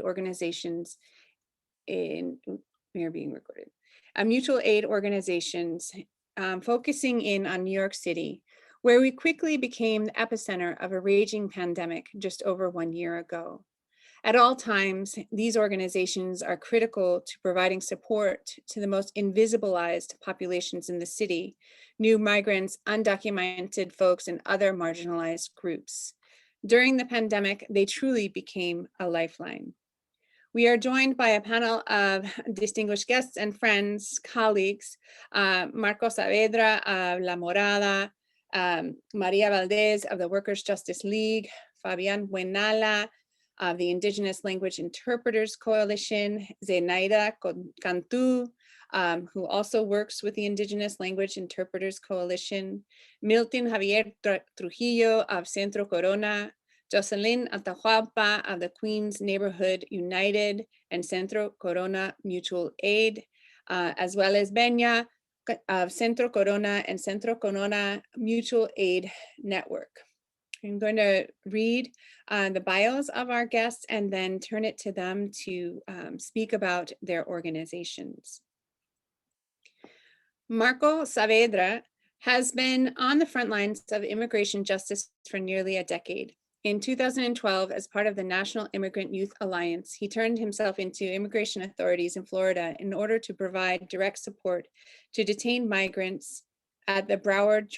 organizations we are being recorded. Mutual aid organizations focusing in on New York City, where we quickly became the epicenter of a raging pandemic just over 1 year ago. At all times, these organizations are critical to providing support to the most invisibilized populations in the city, new migrants, undocumented folks, and other marginalized groups. During the pandemic, they truly became a lifeline. We are joined by a panel of distinguished guests and friends, colleagues, Marco Savedra of La Morada, Maria Valdez of the Workers' Justice League, Fabian Buenala of the Indigenous Language Interpreters Coalition, Zenaida Cantu, who also works with the Indigenous Language Interpreters Coalition, Milton Javier Trujillo of Centro Corona, Jocelyn Attel of the Queens Neighborhood United and Centro Corona Mutual Aid, as well as Benya of Centro Corona and Centro Corona Mutual Aid Network. I'm going to read the bios of our guests and then turn it to them to speak about their organizations. Marco Savedra has been on the front lines of immigration justice for nearly a decade. In 2012, as part of the National Immigrant Youth Alliance, he turned himself into immigration authorities in Florida in order to provide direct support to detained migrants at the Broward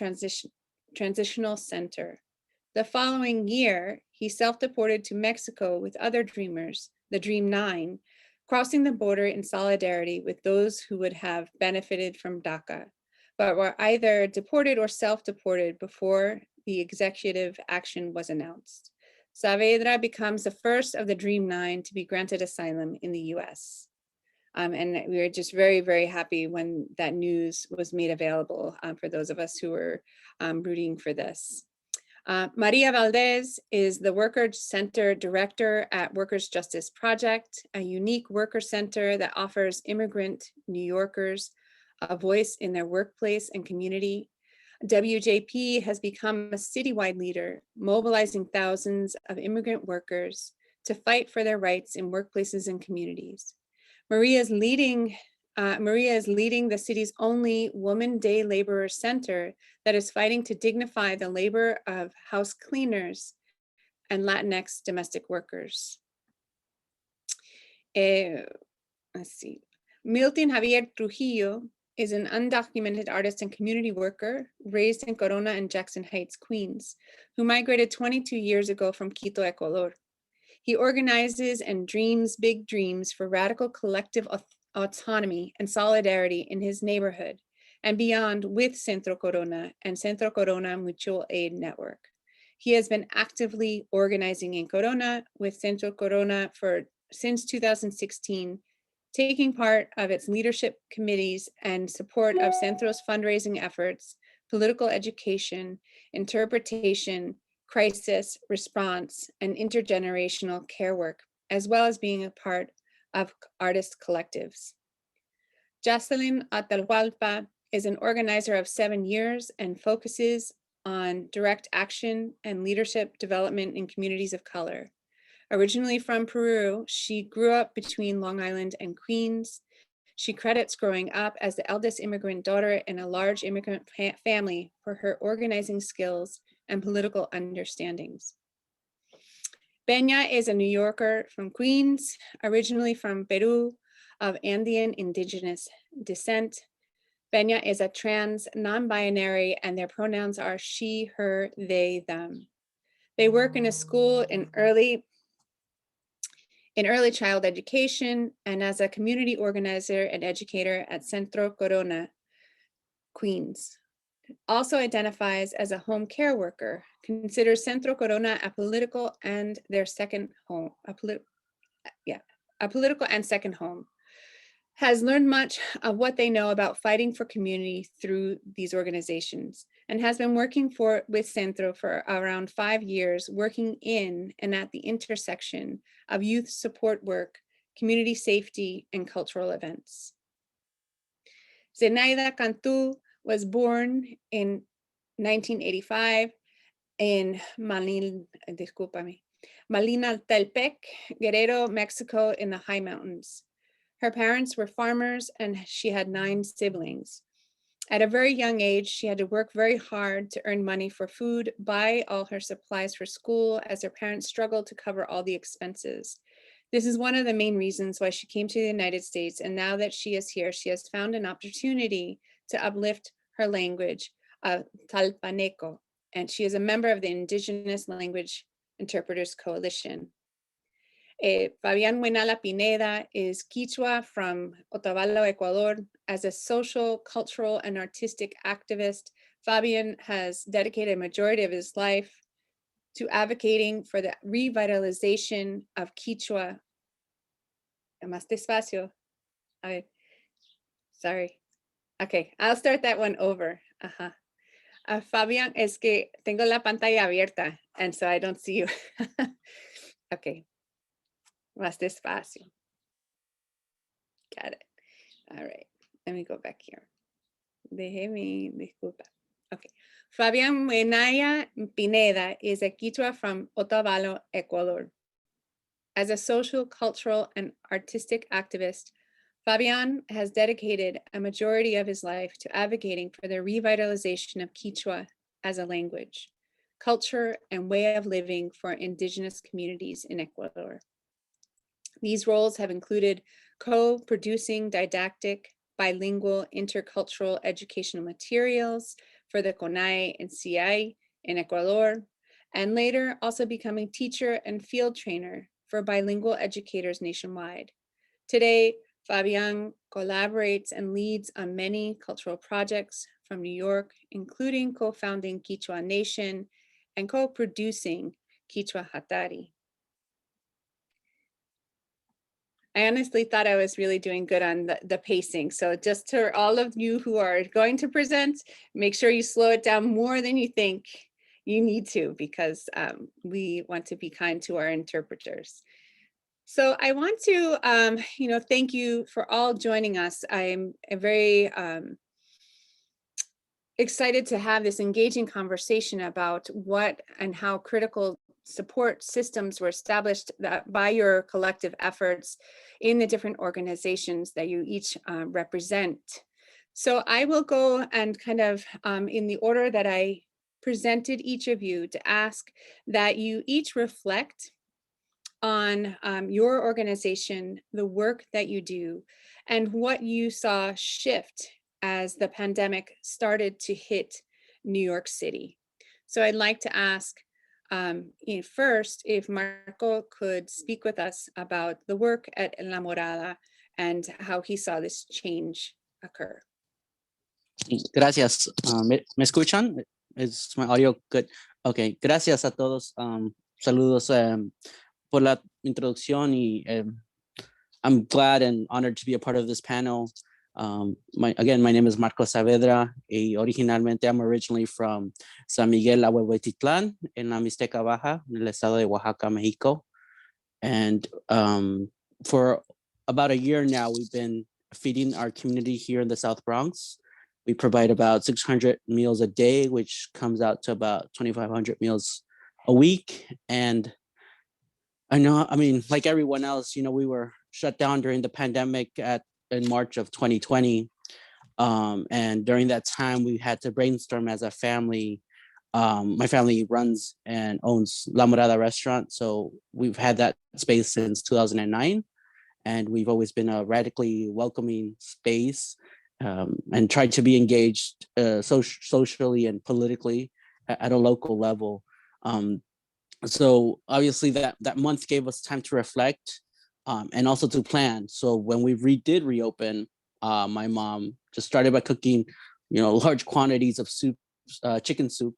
Transitional Center. The following year, he self-deported to Mexico with other dreamers, the Dream Nine, crossing the border in solidarity with those who would have benefited from DACA, but were either deported or self-deported before the executive action was announced. Savedra becomes the first of the Dream Nine to be granted asylum in the US. And we were just very, very happy when that news was made available for those of us who were rooting for this. Maria Valdez is the Worker Center Director at Workers' Justice Project, a unique worker center that offers immigrant New Yorkers a voice in their workplace and community. WJP has become a citywide leader, mobilizing thousands of immigrant workers to fight for their rights in workplaces and communities. Maria is leading the city's only Woman Day Laborer Center that is fighting to dignify the labor of house cleaners and Latinx domestic workers. Let's see. Milton Javier Trujillo is an undocumented artist and community worker raised in Corona and Jackson Heights, Queens, who migrated 22 years ago from Quito, Ecuador. He organizes and dreams big dreams for radical collective autonomy and solidarity in his neighborhood and beyond with Centro Corona and Centro Corona Mutual Aid Network. He has been actively organizing in Corona with Centro Corona since 2016, taking part of its leadership committees and support of Centro's fundraising efforts, political education, interpretation, crisis response, and intergenerational care work, as well as being a part of artist collectives. Jocelyn Attel is an organizer of 7 years and focuses on direct action and leadership development in communities of color. Originally from Peru, she grew up between Long Island and Queens. She credits growing up as the eldest immigrant daughter in a large immigrant family for her organizing skills and political understandings. Benya is a New Yorker from Queens, originally from Peru, of Andean indigenous descent. Benya is a trans non-binary and their pronouns are she, her, they, them. They work in a school in early child education and as a community organizer and educator at Centro Corona, Queens. Also identifies as a home care worker, considers Centro Corona a political and second home, has learned much of what they know about fighting for community through these organizations, and has been working with Centro for around 5 years, working in and at the intersection of youth support work, community safety, and cultural events. Zenaida Cantu was born in 1985 in Manila, Malina Telpec, Guerrero, Mexico, in the high mountains. Her parents were farmers and she had 9 siblings. At a very young age, she had to work very hard to earn money for food, buy all her supplies for school, as her parents struggled to cover all the expenses. This is one of the main reasons why she came to the United States, and now that she is here, she has found an opportunity to uplift her language, Talpaneco, and she is a member of the Indigenous Language Interpreters Coalition. Fabián Huenala Pineda is Quichua from Otavalo, Ecuador. As a social, cultural, and artistic activist, Fabián has dedicated a majority of his life to advocating for the revitalization of Quichua. Más despacio. Sorry. Okay, I'll start that one over. Fabián, es que tengo la pantalla abierta, and so I don't see you. Okay. Más despacio. Got it. All right. Let me go back here. Déjeme, disculpa. Okay. Fabián Huenala Pineda is a Quichua from Otavalo, Ecuador. As a social, cultural, and artistic activist, Fabián has dedicated a majority of his life to advocating for the revitalization of Quichua as a language, culture, and way of living for indigenous communities in Ecuador. These roles have included co-producing didactic, bilingual, intercultural educational materials for the CONAE and CI in Ecuador, and later also becoming teacher and field trainer for bilingual educators nationwide. Today, Fabián collaborates and leads on many cultural projects from New York, including co-founding Quichua Nation and co-producing Quichua Hatari. I honestly thought I was really doing good on the pacing. So just to all of you who are going to present, make sure you slow it down more than you think you need to, because we want to be kind to our interpreters. So I want to, thank you for all joining us. I'm very excited to have this engaging conversation about what and how critical support systems were established by your collective efforts in the different organizations that you each represent. So I will go and kind of in the order that I presented each of you to ask that you each reflect on your organization, the work that you do, and what you saw shift as the pandemic started to hit New York City. So I'd like to ask first if Marco could speak with us about the work at La Morada and how he saw this change occur. Gracias. ¿Me escuchan? ¿Es my audio good? Okay, gracias a todos. Saludos por la introducción y I'm glad and honored to be a part of this panel. My name is Marco Savedra, y originalmente I'm originally from San Miguel, Ahuehuetitlán, en la Mixteca Baja, en el estado de Oaxaca, Mexico. And for about a year now, we've been feeding our community here in the South Bronx. We provide about 600 meals a day, which comes out to about 2,500 meals a week. And like everyone else, we were shut down during the pandemic in March of 2020. And during that time, we had to brainstorm as a family. My family runs and owns La Morada restaurant. So we've had that space since 2009. And we've always been a radically welcoming space and tried to be engaged socially and politically at a local level. So obviously that month gave us time to reflect and also to plan. So when we did reopen, my mom just started by cooking, large quantities of soup, chicken soup,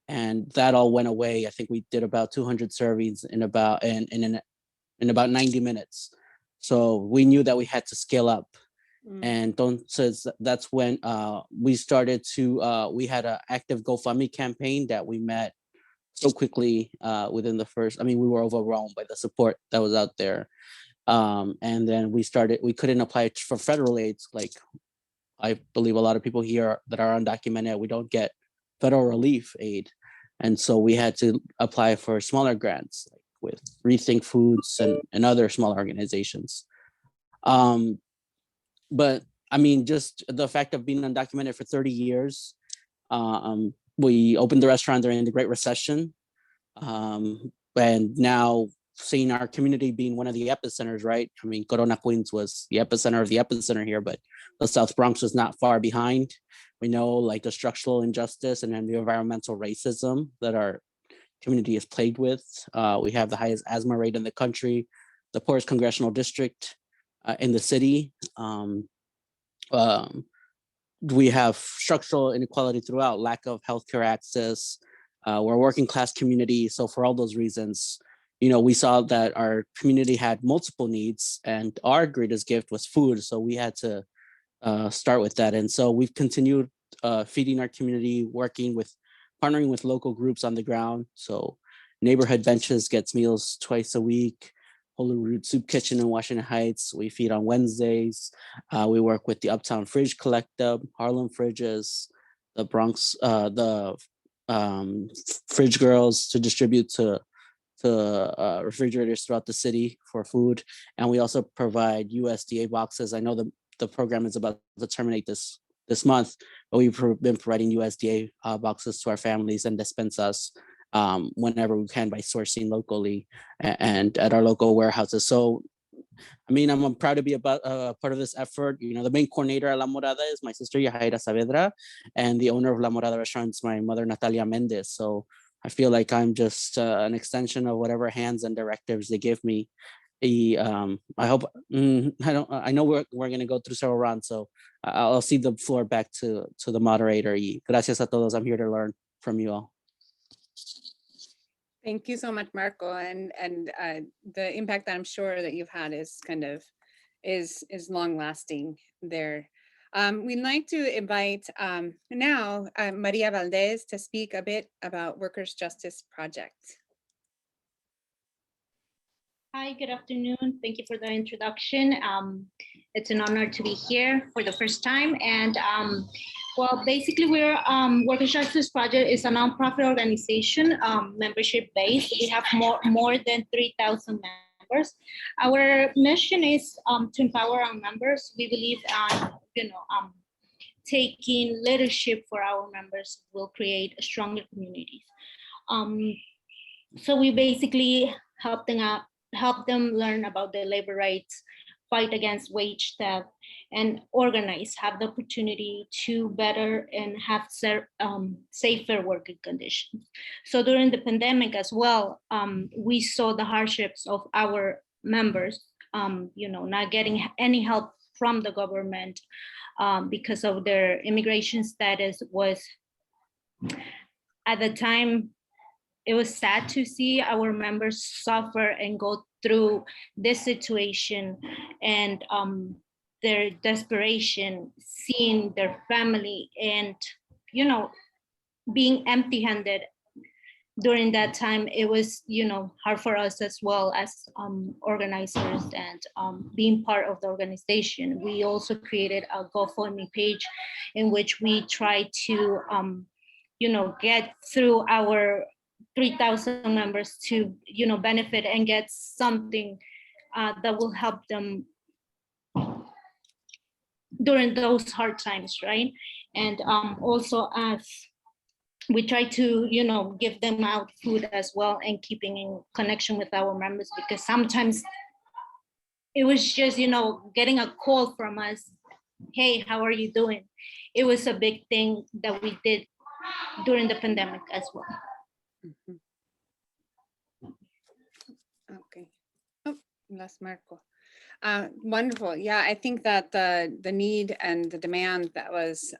and that all went away. I think we did about 200 servings in about 90 minutes. So we knew that we had to scale up. And entonces that's when we started to, we had an active GoFundMe campaign that we met so quickly within the first, we were overwhelmed by the support that was out there. And then we couldn't apply for federal aids. Like I believe a lot of people here that are undocumented, we don't get federal relief aid. And so we had to apply for smaller grants, with Rethink Foods and other small organizations. But I mean, just the fact of being undocumented for 30 years, we opened the restaurant during the Great Recession. And now seeing our community being one of the epicenters, right? I mean, Corona Queens was the epicenter of the epicenter here, but the South Bronx was not far behind. We know like the structural injustice and then the environmental racism that our community is plagued with. We have the highest asthma rate in the country, the poorest congressional district in the city. We have structural inequality throughout, lack of healthcare access. We're a working class community. So for all those reasons, you know, we saw that our community had multiple needs and our greatest gift was food. So we had to start with that. And so we've continued feeding our community, partnering with local groups on the ground. So Neighborhood Benches gets meals twice a week. Holy Root Soup Kitchen in Washington Heights, we feed on Wednesdays. We work with the Uptown Fridge Collective, Harlem Fridges, the Bronx, Fridge Girls to distribute to refrigerators throughout the city for food. And we also provide USDA boxes. I know the program is about to terminate this month, but we've been providing USDA boxes to our families and despensas whenever we can by sourcing locally and at our local warehouses. So, I mean, I'm proud to be part of this effort. You know, the main coordinator at La Morada is my sister, Javier Savedra, and the owner of La Morada Restaurants, my mother, Natalia Mendez. So I feel like I'm just an extension of whatever hands and directives they give me. I hope, I know we're going to go through several rounds, so I'll cede the floor back to the moderator. Gracias a todos. I'm here to learn from you all. Thank you so much, Marco. And the impact that I'm sure that you've had is is long lasting there. We'd like to invite now Maria Valdez to speak a bit about Workers' Justice Project. Hi, good afternoon. Thank you for the introduction. It's an honor to be here for the first time. And well, basically we're Workers' Justice Project is a nonprofit organization, membership based. We have more than 3,000 members. Our mission is to empower our members. We believe taking leadership for our members will create stronger communities. So we basically help them learn about the labor rights, fight against wage theft, and organize, have the opportunity to better and have safer working conditions. So during the pandemic as well, we saw the hardships of our members, not getting any help from the government because of their immigration status was, at the time, it was sad to see our members suffer and go through this situation and their desperation, seeing their family and, being empty-handed during that time. It was, hard for us as well as organizers and being part of the organization. We also created a GoFundMe page in which we try to, get through our 3,000 members to, benefit and get something that will help them during those hard times, right? And also as we try to, give them out food as well and keeping in connection with our members, because sometimes it was just, getting a call from us, hey, how are you doing? It was a big thing that we did during the pandemic as well. Mm-hmm. Okay. Oh, that's Marco. Wonderful. Yeah, I think that the need and the demand that was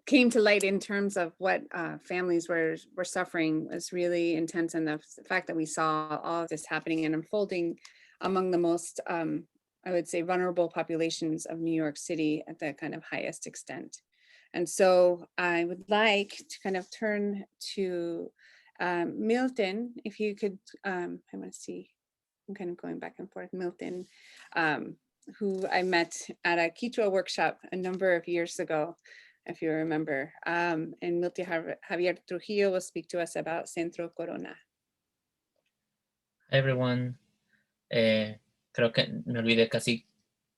came to light in terms of what families were suffering was really intense, and the fact that we saw all of this happening and unfolding among the most, I would say, vulnerable populations of New York City at the kind of highest extent. And so I would like to kind of turn to Milton, if you could, I want to see, I'm kind of going back and forth, Milton, who I met at a Quechua workshop a number of years ago, if you remember. And Milton Javier Trujillo will speak to us about Centro Corona. everyone. Creo que me olvidé casi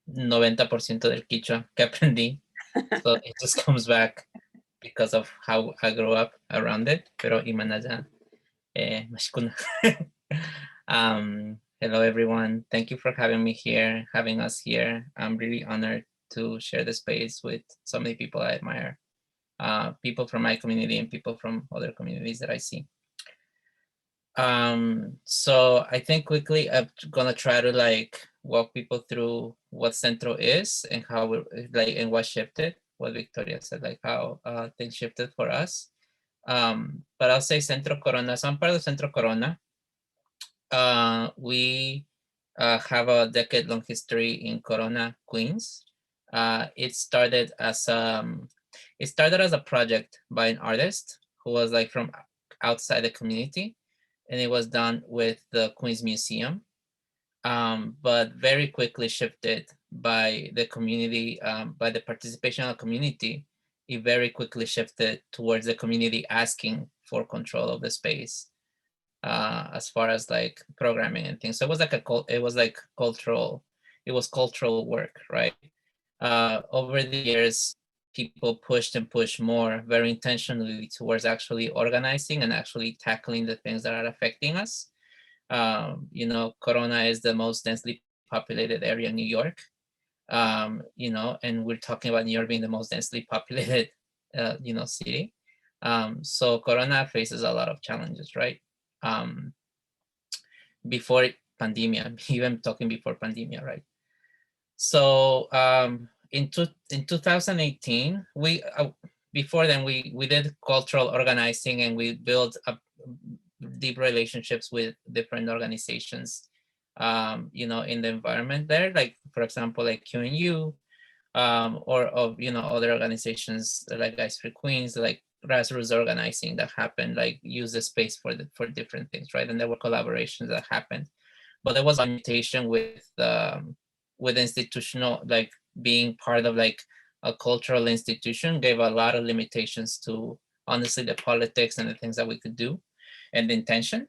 90% del Quichua que aprendí. So it just comes back because of how I grew up around it. Pero Imanaya, mashkuna. Hello, everyone. Thank you for having us here. I'm really honored to share the space with so many people I admire, people from my community and people from other communities that I see. So I think quickly I'm gonna try to like walk people through what Centro is and how we like and what shifted, what Victoria said, like how things shifted for us. But I'll say Centro Corona. So I'm part of Centro Corona. We have a decade-long history in Corona, Queens. It started as a project by an artist who was like from outside the community, and it was done with the Queens Museum, but very quickly shifted by the community, by the participation of the community. It very quickly shifted towards the community asking for control of the space, as far as like programming and things. So it was cultural work, right? Over the years, people pushed and pushed more very intentionally towards actually organizing and actually tackling the things that are affecting us. You know, Corona is the most densely populated area in New York, you know, and we're talking about New York being the most densely populated, you know, city. So Corona faces a lot of challenges, right? Before pandemia, even talking before pandemia, right? So in 2018, before then we did cultural organizing and we built up deep relationships with different organizations, you know, in the environment there, like for example, like QNU, or of, you know, other organizations like Guys for Queens, like grassroots organizing that happened, like use the space for different things, right? And there were collaborations that happened, but there was a limitation with institutional, like being part of like a cultural institution gave a lot of limitations to honestly the politics and the things that we could do and the intention.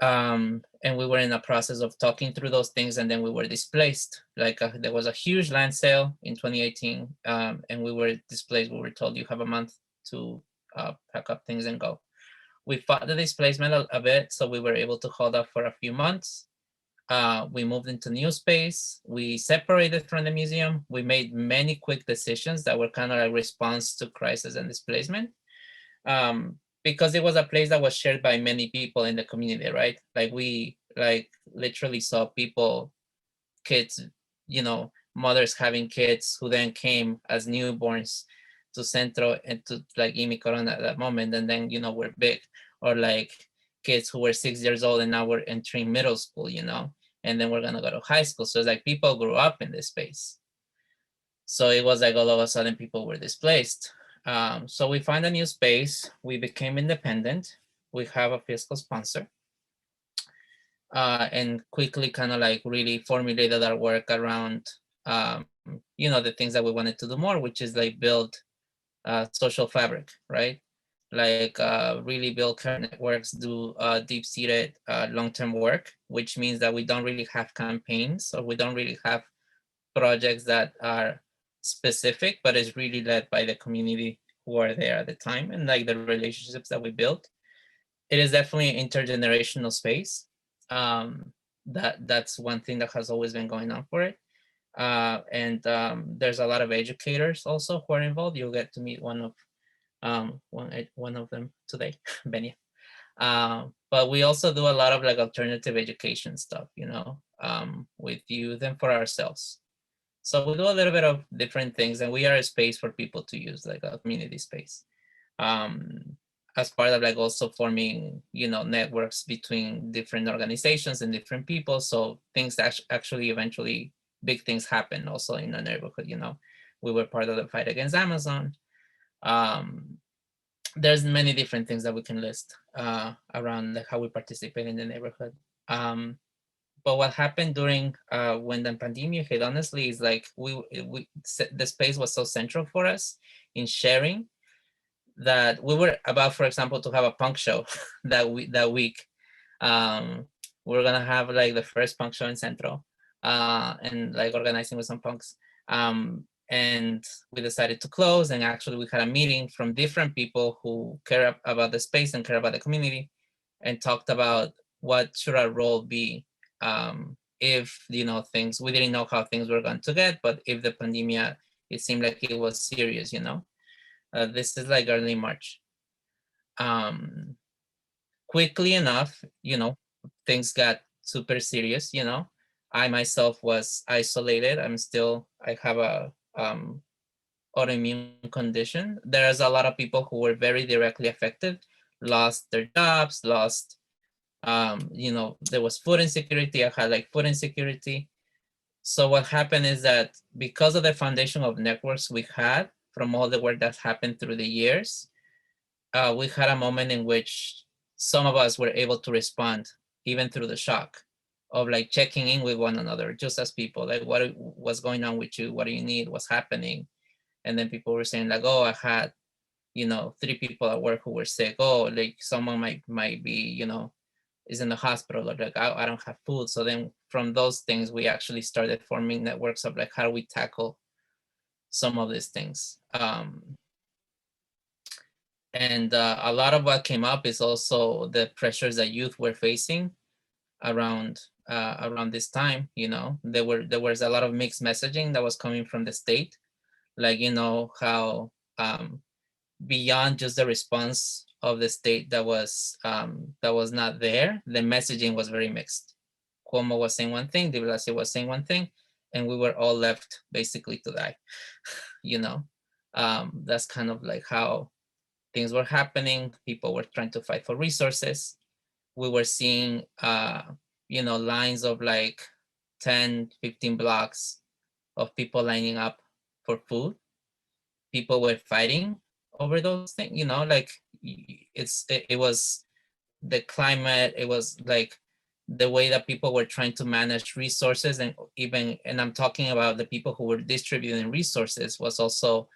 And we were in a process of talking through those things, and then we were displaced. Like there was a huge land sale in 2018, and we were displaced. We were told you have a month to pack up things and go. We fought the displacement a bit, so we were able to hold up for a few months. We moved into new space. We separated from the museum. We made many quick decisions that were kind of a response to crisis and displacement. Because it was a place that was shared by many people in the community, right? Like we literally saw people, kids, you know, mothers having kids who then came as newborns to Centro and to like Imi Corona at that moment, and then, you know, we're big. Or like kids who were 6 years old and now we're entering middle school, you know, and then we're gonna go to high school. So it's like people grew up in this space. So it was like all of a sudden people were displaced. So we found a new space. We became independent. We have a fiscal sponsor, and quickly kind of like really formulated our work around, you know, the things that we wanted to do more, which is like build social fabric, right? Like really build care networks, do deep-seated long-term work, which means that we don't really have campaigns, or we don't really have projects that are specific, but it's really led by the community who are there at the time and like the relationships that we built. It is definitely an intergenerational space. That's one thing that has always been going on for it. And there's a lot of educators also who are involved. You'll get to meet one of them today, Benya. But we also do a lot of like alternative education stuff, you know, with youth and for ourselves. So we do a little bit of different things, and we are a space for people to use, like a community space. As part of like also forming, you know, networks between different organizations and different people. So things that actually eventually big things happen also in the neighborhood, you know. We were part of the fight against Amazon. There's many different things that we can list around like how we participate in the neighborhood. But what happened during when the pandemic hit, honestly, is like the space was so central for us in sharing that we were about, for example, to have a punk show that week. we're gonna have like the first punk show in Centro, and like organizing with some punks. And we decided to close, and actually we had a meeting from different people who care about the space and care about the community, and talked about what should our role be, if, you know, things, we didn't know how things were going to get, but if the pandemic, it seemed like it was serious, you know. This is like early March. Quickly enough, you know, things got super serious, you know. I myself was isolated. I have a autoimmune condition. There's a lot of people who were very directly affected, lost their jobs, lost, you know, there was food insecurity. I had like food insecurity. So what happened is that because of the foundation of networks we had from all the work that happened through the years, we had a moment in which some of us were able to respond even through the shock of like checking in with one another, just as people, like what's going on with you? What do you need? What's happening? And then people were saying like, oh, I had, you know, 3 people at work who were sick. Oh, like someone might be, you know, is in the hospital, or like, I don't have food. So then from those things, we actually started forming networks of like, how do we tackle some of these things? And a lot of what came up is also the pressures that youth were facing around this time. You know, there was a lot of mixed messaging that was coming from the state, like, you know, how beyond just the response of the state that was not there, the messaging was very mixed. Cuomo was saying one thing, de Blasio was saying one thing, and we were all left basically to die. You know, that's kind of like how things were happening. People were trying to fight for resources. We were seeing, you know, lines of like 10, 15 blocks of people lining up for food. People were fighting over those things, you know, like it was the climate, it was like the way that people were trying to manage resources, and I'm talking about the people who were distributing resources was also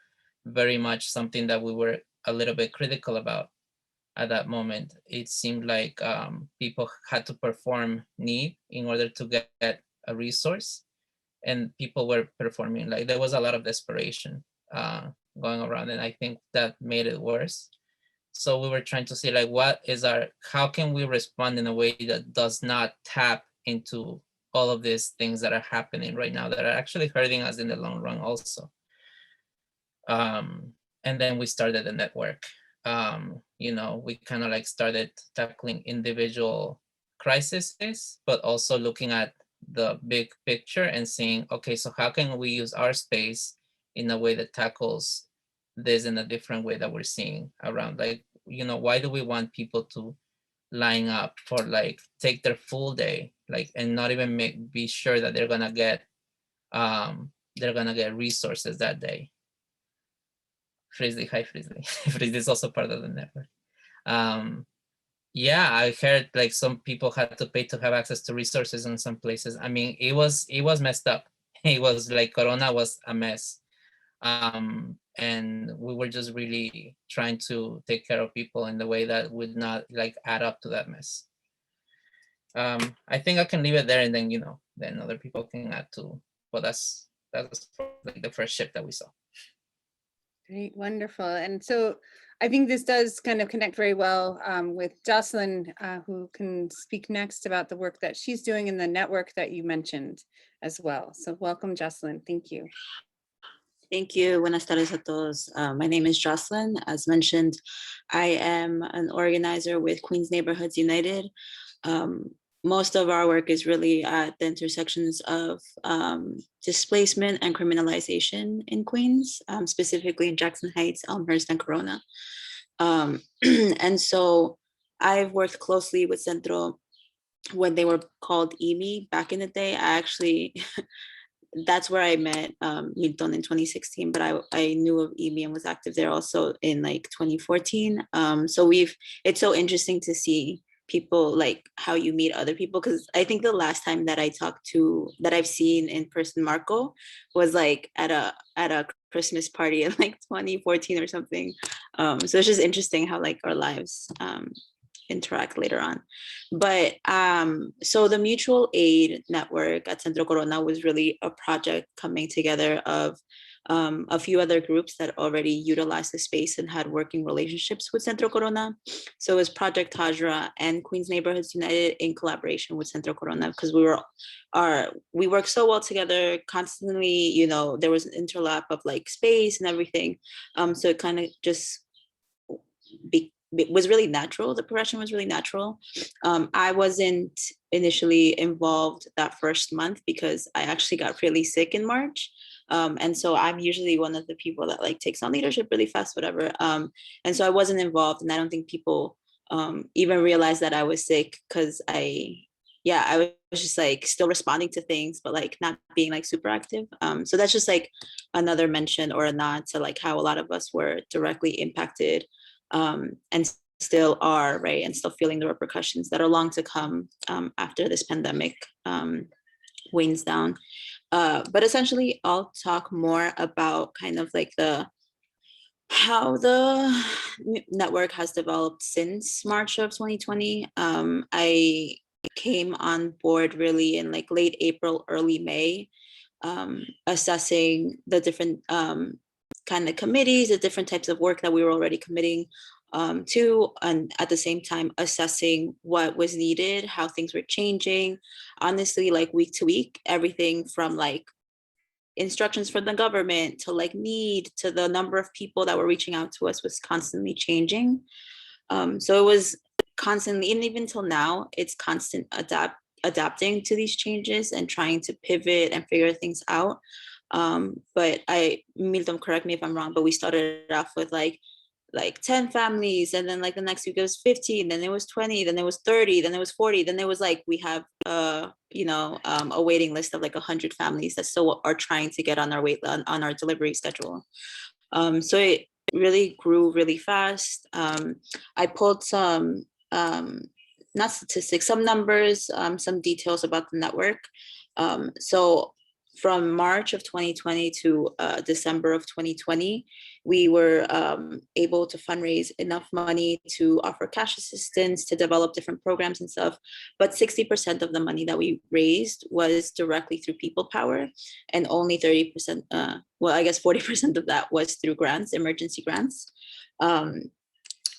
very much something that we were a little bit critical about at that moment. It seemed like people had to perform need in order to get a resource, and people were performing, like there was a lot of desperation going around, and I think that made it worse. So we were trying to see like, how can we respond in a way that does not tap into all of these things that are happening right now that are actually hurting us in the long run also. And then we started the network. You know, we kind of like started tackling individual crises, but also looking at the big picture and saying, okay, so how can we use our space in a way that tackles this in a different way that we're seeing around? Like, you know, why do we want people to line up for like take their full day, like, and not even be sure that they're gonna get resources that day? Frizzly, hi Frizzly. Frizzly is also part of the network. Yeah, I heard like some people had to pay to have access to resources in some places. I mean, it was messed up. It was like Corona was a mess. And we were just really trying to take care of people in the way that would not like add up to that mess. I think I can leave it there, and then, you know, then other people can add to, but that's like the first shift that we saw. Great, wonderful. And so I think this does kind of connect very well with Jocelyn, who can speak next about the work that she's doing in the network that you mentioned as well. So welcome, Jocelyn. Thank you. Thank you. Buenas tardes a todos. My name is Jocelyn. As mentioned, I am an organizer with Queens Neighborhoods United. Most of our work is really at the intersections of displacement and criminalization in Queens, specifically in Jackson Heights, Elmhurst, and Corona. And so I've worked closely with Centro when they were called EMI back in the day. I actually, that's where I met Milton in 2016, but I knew of EMI and was active there also in like 2014. So it's so interesting to see people, like how you meet other people, because I think the last time that I've seen in person Marco was like at a Christmas party in like 2014 or something. So it's just interesting how like our lives interact later on. But so the mutual aid network at Centro Corona was really a project coming together of a few other groups that already utilized the space and had working relationships with Centro Corona. So it was Project Tajra and Queens Neighborhoods United in collaboration with Centro Corona, because we worked so well together constantly, you know, there was an interlap of like space and everything. So it kind of just it was really natural. The progression was really natural. I wasn't initially involved that first month because I actually got really sick in March. And so I'm usually one of the people that like takes on leadership really fast, whatever. And so I wasn't involved, and I don't think people even realized that I was sick, because I was just like still responding to things, but like not being like super active. So that's just like another mention or a nod to like how a lot of us were directly impacted, and still are, right, and still feeling the repercussions that are long to come after this pandemic wanes down. But essentially, I'll talk more about kind of like how the network has developed since March of 2020. I came on board really in like late April, early May, assessing the different kind of committees, the different types of work that we were already committing to, and at the same time assessing what was needed, how things were changing. Honestly, like week to week, everything from like instructions from the government to like need to the number of people that were reaching out to us was constantly changing. So it was constantly, and even till now, it's constant adapting to these changes and trying to pivot and figure things out. But Milton, correct me if I'm wrong, but we started off with like 10 families, and then like the next week it was 15, then it was 20, then it was 30, then it was 40, then it was like we have a waiting list of like 100 families that still are trying to get on our on our delivery schedule. So it really grew really fast. I pulled some not statistics, some numbers, some details about the network. So from March of 2020 to December of 2020, we were able to fundraise enough money to offer cash assistance, to develop different programs and stuff. But 60% of the money that we raised was directly through people power, and only 30%, well, I guess 40% of that was through grants, emergency grants.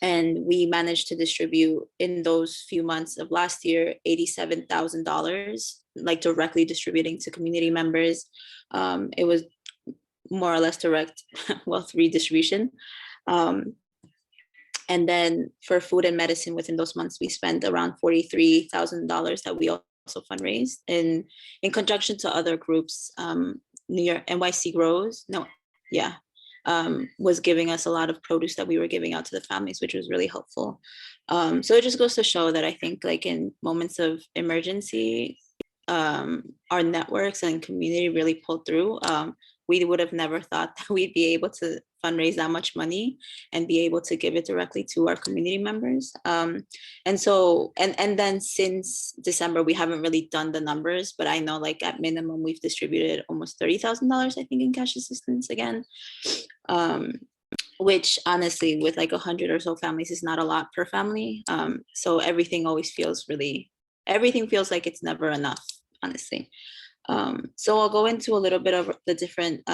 And we managed to distribute in those few months of last year, $87,000, like directly distributing to community members. It was more or less direct wealth redistribution. And then for food and medicine within those months, we spent around $43,000 that we also fundraised in conjunction to other groups. New York NYC Grows, was giving us a lot of produce that we were giving out to the families, which was really helpful. So it just goes to show that I think like in moments of emergency, our networks and community really pulled through. We would have never thought that we'd be able to fundraise that much money and be able to give it directly to our community members. And then since December, we haven't really done the numbers, but I know like at minimum, we've distributed almost $30,000, I think, in cash assistance again, which honestly, with like 100 or so families is not a lot per family. So everything feels like it's never enough, honestly. So I'll go into a little bit of the different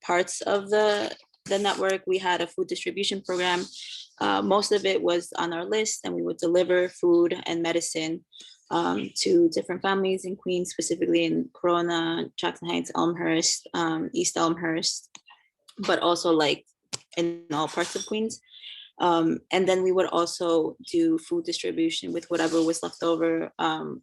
parts of the network. We had a food distribution program. Most of it was on our list, and we would deliver food and medicine to different families in Queens, specifically in Corona, Jackson Heights, Elmhurst, East Elmhurst, but also like in all parts of Queens. And then we would also do food distribution with whatever was left over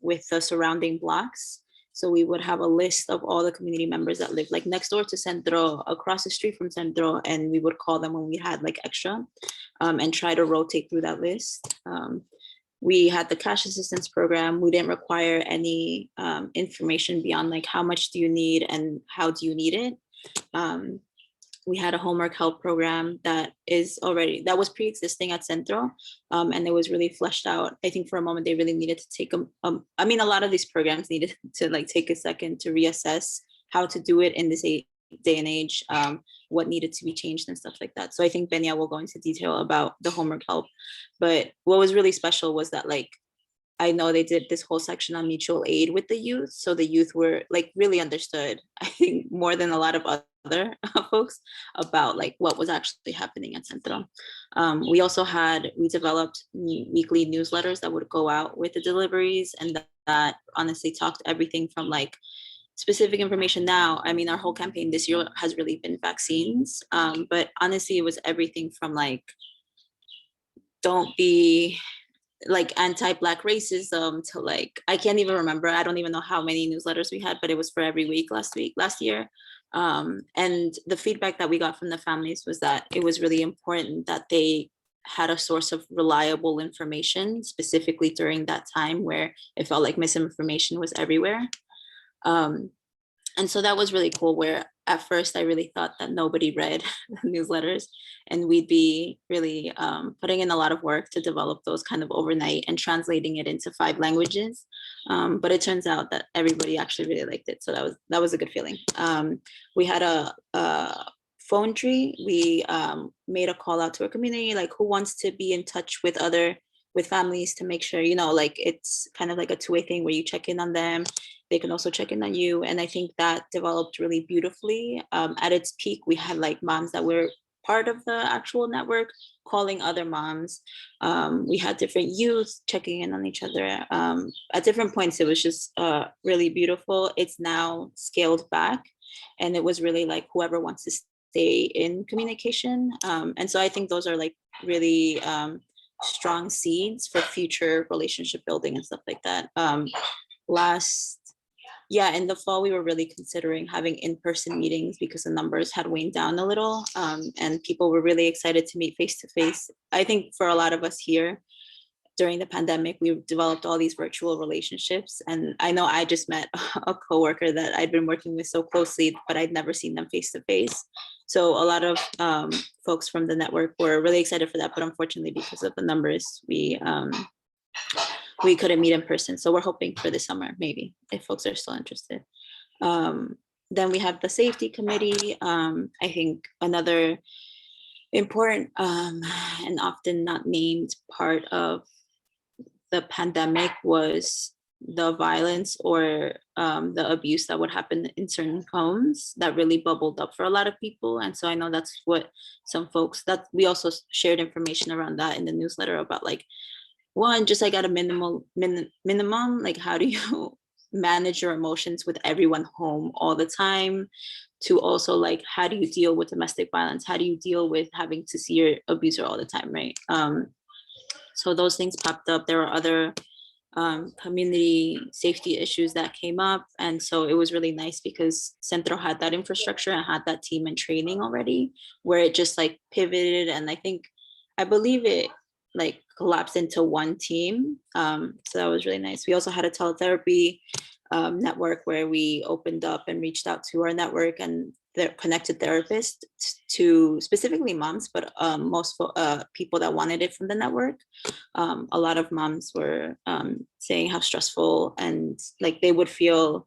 with the surrounding blocks. So we would have a list of all the community members that live like next door to Centro, across the street from Centro, and we would call them when we had like extra and try to rotate through that list. We had the cash assistance program. We didn't require any information beyond like how much do you need and how do you need it. We had a homework help program that was pre-existing at Centro, and it was really fleshed out. I think for a moment they really needed to take a lot of these programs needed to like take a second to reassess how to do it in this day and age, what needed to be changed and stuff like that. So I think Benya will go into detail about the homework help. But what was really special was that, like, I know they did this whole section on mutual aid with the youth. So the youth were like really understood, I think, more than a lot of other folks about like what was actually happening at Centro. We developed weekly newsletters that would go out with the deliveries, and that honestly talked everything from like specific information. Now, I mean, our whole campaign this year has really been vaccines, but honestly, it was everything from like, don't be like anti-Black racism to like, I can't even remember. I don't even know how many newsletters we had, but it was for every week last year. And the feedback that we got from the families was that it was really important that they had a source of reliable information, specifically during that time where it felt like misinformation was everywhere. And so that was really cool, where at first I really thought that nobody read the newsletters, and we'd be really putting in a lot of work to develop those kind of overnight and translating it into 5 languages. But it turns out that everybody actually really liked it. So that was a good feeling. We had a phone tree. We made a call out to our community, like who wants to be in touch with families to make sure, you know, like it's kind of like a two-way thing where you check in on them. They can also check in on you. And I think that developed really beautifully. At its peak, we had like moms that were part of the actual network calling other moms. We had different youth checking in on each other. At different points, it was just really beautiful. It's now scaled back, and it was really like whoever wants to stay in communication. And so I think those are like really strong seeds for future relationship building and stuff like that. In the fall, we were really considering having in-person meetings because the numbers had waned down a little, and people were really excited to meet face-to-face. I think for a lot of us here during the pandemic, we developed all these virtual relationships. And I know I just met a coworker that I'd been working with so closely, but I'd never seen them face-to-face. So a lot of folks from the network were really excited for that, but unfortunately, because of the numbers, we couldn't meet in person. So we're hoping for this summer, maybe, if folks are still interested. Then we have the safety committee. I think another important and often not named part of the pandemic was the violence or the abuse that would happen in certain homes that really bubbled up for a lot of people. And so I know that's what some folks, that we also shared information around that in the newsletter about, like, one, just like at a minimum, like how do you manage your emotions with everyone home all the time? To also like, how do you deal with domestic violence? How do you deal with having to see your abuser all the time, right? So those things popped up. There were other community safety issues that came up. And so it was really nice because Centro had that infrastructure and had that team and training already, where it just like pivoted. And I believe it like collapsed into one team. So that was really nice. We also had a teletherapy network where we opened up and reached out to our network and their connected therapists to specifically moms, but most people that wanted it from the network. A lot of moms were saying how stressful and like they would feel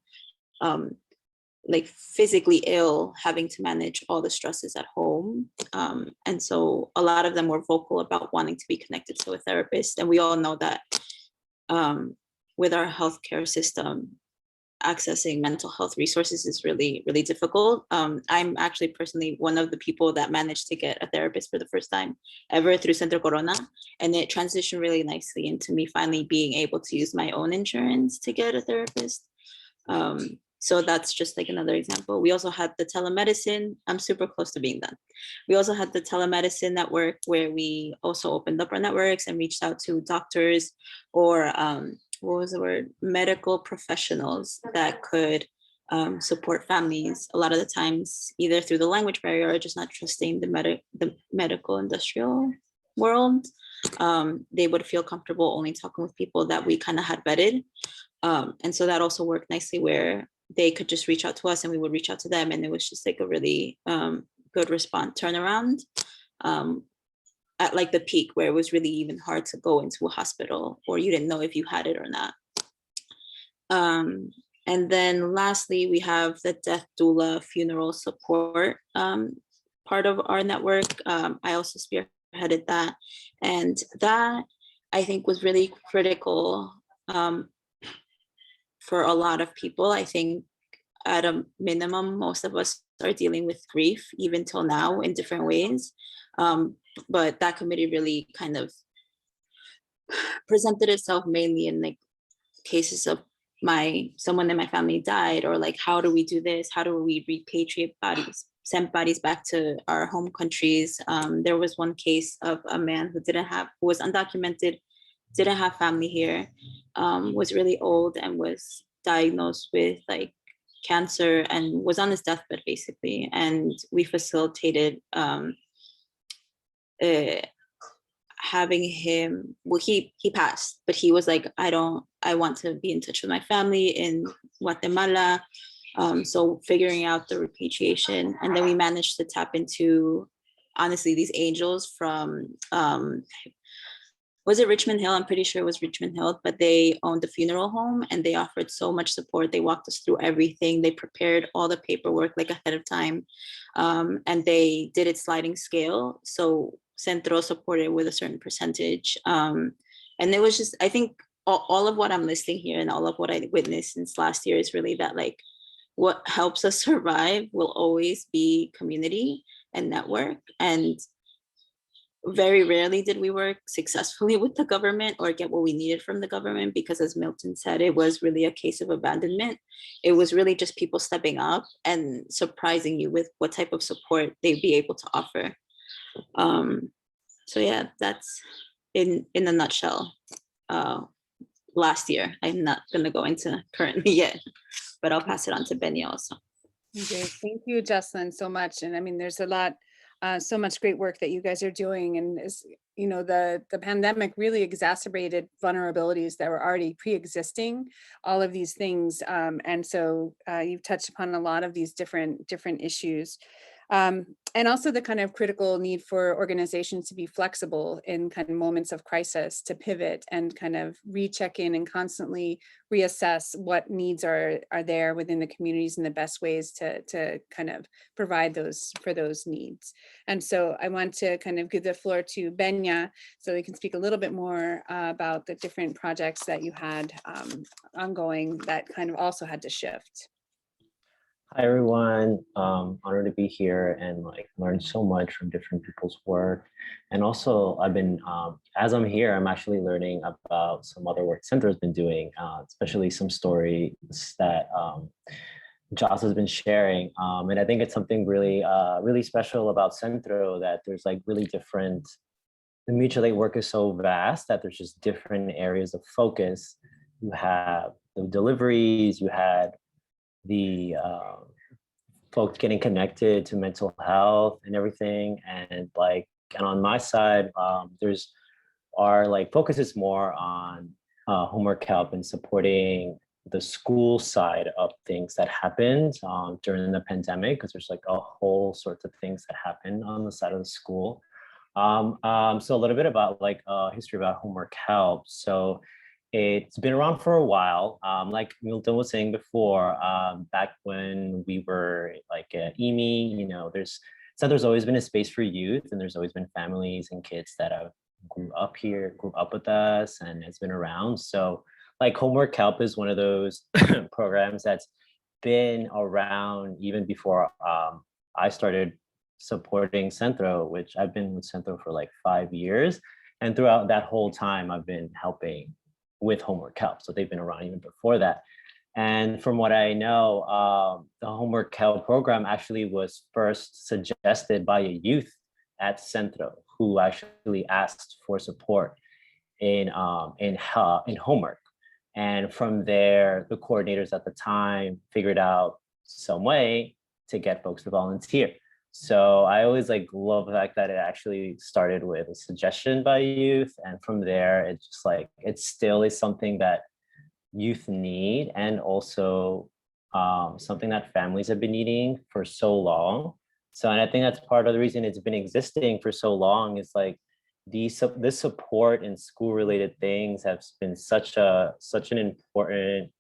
like physically ill having to manage all the stresses at home. And so a lot of them were vocal about wanting to be connected to a therapist. And we all know that with our healthcare system, accessing mental health resources is really, really difficult. I'm actually personally one of the people that managed to get a therapist for the first time ever through Centro Corona. And it transitioned really nicely into me finally being able to use my own insurance to get a therapist. So that's just like another example. We also had the telemedicine. I'm super close to being done. We also had the telemedicine network where we also opened up our networks and reached out to doctors or medical professionals that could support families. A lot of the times, either through the language barrier or just not trusting the medical industrial world, they would feel comfortable only talking with people that we kind of had vetted. And so that also worked nicely where they could just reach out to us and we would reach out to them. And it was just like a really good turnaround at like the peak where it was really even hard to go into a hospital or you didn't know if you had it or not. And then lastly, we have the death doula funeral support part of our network. I also spearheaded that. And that I think was really critical for a lot of people. I think at a minimum, most of us are dealing with grief even till now in different ways. But that committee really kind of presented itself mainly in like cases of someone in my family died, or like, how do we do this? How do we repatriate bodies, send bodies back to our home countries? There was one case of a man who was undocumented, didn't have family here, was really old and was diagnosed with like cancer and was on his deathbed basically. And we facilitated having him, well, he passed, but he was like, I want to be in touch with my family in Guatemala. So figuring out the repatriation. And then we managed to tap into, honestly, these angels from, was it Richmond Hill? I'm pretty sure it was Richmond Hill, but they owned a funeral home and they offered so much support. They walked us through everything. They prepared all the paperwork like ahead of time. And they did it sliding scale. So Centro supported with a certain percentage. And it was just, I think all of what I'm listing here and all of what I witnessed since last year is really that like, what helps us survive will always be community and network. And very rarely did we work successfully with the government or get what we needed from the government, because as Milton said, it was really a case of abandonment. It was really just people stepping up and surprising you with what type of support they'd be able to offer. So yeah, that's in a nutshell. Last year, I'm not gonna go into currently yet, but I'll pass it on to Benny also. Okay, thank you, Jocelyn, so much. And I mean, there's a lot, so much great work that you guys are doing. And as you know, the pandemic really exacerbated vulnerabilities that were already pre-existing, all of these things. And so you've touched upon a lot of these different issues. And also the kind of critical need for organizations to be flexible in kind of moments of crisis, to pivot and kind of recheck in and constantly reassess what needs are there within the communities and the best ways to kind of provide those needs. And so I want to kind of give the floor to Benya so they can speak a little bit more about the different projects that you had ongoing that kind of also had to shift. Hi everyone, honored to be here and like learn so much from different people's work. And also I've been, as I'm here, I'm actually learning about some other work Centro's been doing, especially some stories that Joss has been sharing. And I think it's something really, really special about Centro, that there's like really different, the mutual aid work is so vast that there's just different areas of focus. You have the deliveries, you had the folks getting connected to mental health and everything, and on my side, there's our like focus is more on homework help and supporting the school side of things that happened during the pandemic, because there's like a whole sorts of things that happened on the side of the school. So a little bit about like history about homework help. So it's been around for a while. Like Milton was saying before, back when we were like EMI, you know, there's always been a space for youth, and there's always been families and kids that have grew up with us and has been around. So like homework help is one of those programs that's been around even before I started supporting Centro, which I've been with Centro for like 5 years. And throughout that whole time, I've been helping with homework help. So they've been around even before that. And from what I know, the homework help program actually was first suggested by a youth at Centro who actually asked for support in homework. And from there, the coordinators at the time figured out some way to get folks to volunteer. So I always like love the fact that it actually started with a suggestion by youth, and from there it's just like it still is something that youth need, and also something that families have been needing for so long. So, and I think that's part of the reason it's been existing for so long is like this support in school related things has been such an important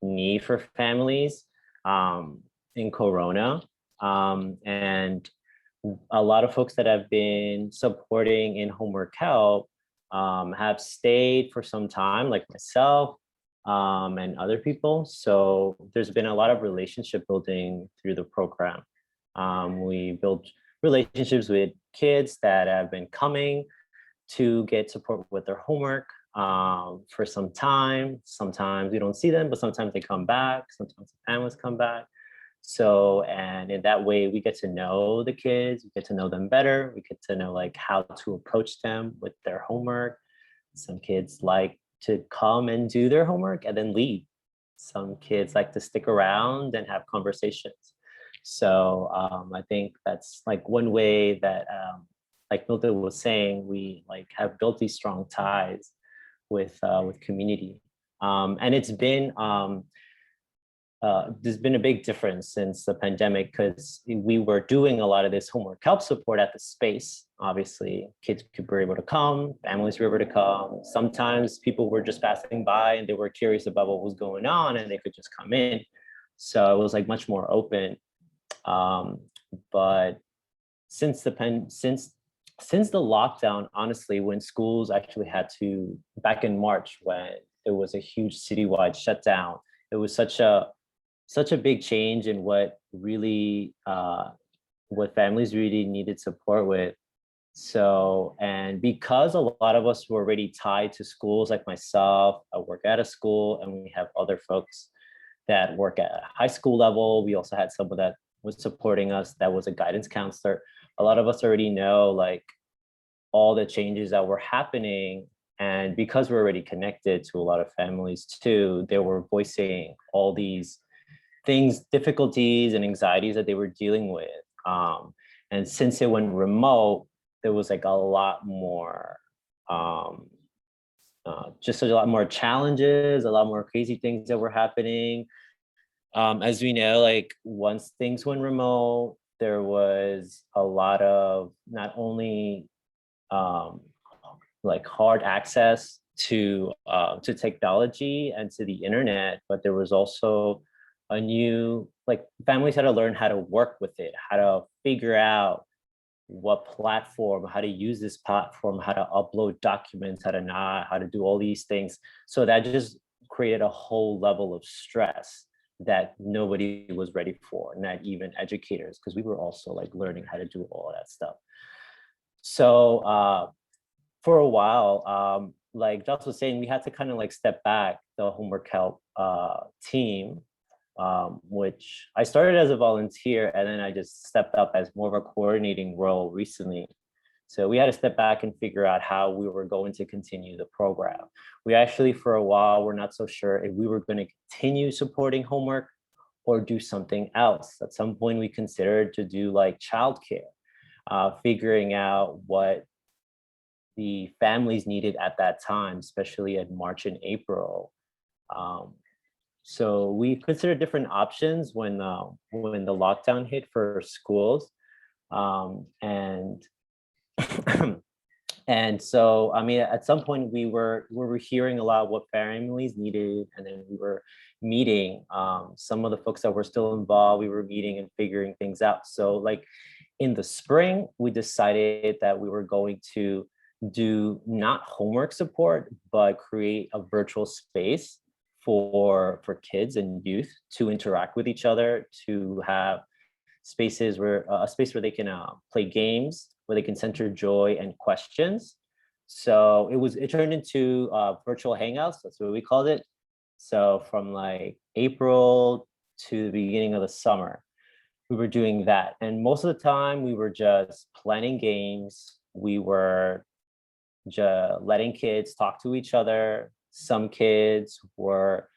need for families in Corona. And a lot of folks that have been supporting in homework help have stayed for some time, like myself and other people. So there's been a lot of relationship building through the program. We built relationships with kids that have been coming to get support with their homework for some time. Sometimes we don't see them, but sometimes they come back. Sometimes the families come back. So, and in that way, we get to know the kids, we get to know them better. We get to know like how to approach them with their homework. Some kids like to come and do their homework and then leave. Some kids like to stick around and have conversations. So I think that's like one way that, like Milton was saying, we like have built these strong ties with community. And it's been, there's been a big difference since the pandemic because we were doing a lot of this homework help support at the space. Obviously, kids were able to come, families were able to come. Sometimes people were just passing by and they were curious about what was going on and they could just come in. So it was like much more open. But since the lockdown, honestly, when schools actually had to, back in March, when there was a huge citywide shutdown, it was such a big change in what really, what families really needed support with. So, and because a lot of us were already tied to schools, like myself, I work at a school, and we have other folks that work at a high school level. We also had someone that was supporting us that was a guidance counselor. A lot of us already know like all the changes that were happening. And because we're already connected to a lot of families too, they were voicing all these things, difficulties and anxieties that they were dealing with. And since it went remote, there was like a lot more, just a lot more challenges, a lot more crazy things that were happening. As we know, like once things went remote, there was a lot of not only like hard access to technology and to the internet, but there was also a new, like families had to learn how to work with it, how to figure out what platform, how to use this platform, how to upload documents, how to do all these things. So that just created a whole level of stress that nobody was ready for, not even educators, because we were also like learning how to do all that stuff. So for a while, like Jocelyn was saying, we had to kind of like step back, the homework help team, which I started as a volunteer and then I just stepped up as more of a coordinating role recently. So we had to step back and figure out how we were going to continue the program. We actually, for a while, were not so sure if we were going to continue supporting homework or do something else. At some point, we considered to do like childcare, figuring out what the families needed at that time, especially in March and April. So we considered different options when the lockdown hit for schools, and and so I mean, at some point we were hearing a lot what families needed, and then we were meeting some of the folks that were still involved. We were meeting and figuring things out. So like in the spring, we decided that we were going to do not homework support, but create a virtual space for kids and youth to interact with each other, to have spaces where a space where they can play games, where they can center joy and questions. So it turned into virtual hangouts. That's what we called it. So from like April to the beginning of the summer, we were doing that. And most of the time we were just planning games. We were just letting kids talk to each other. Some kids were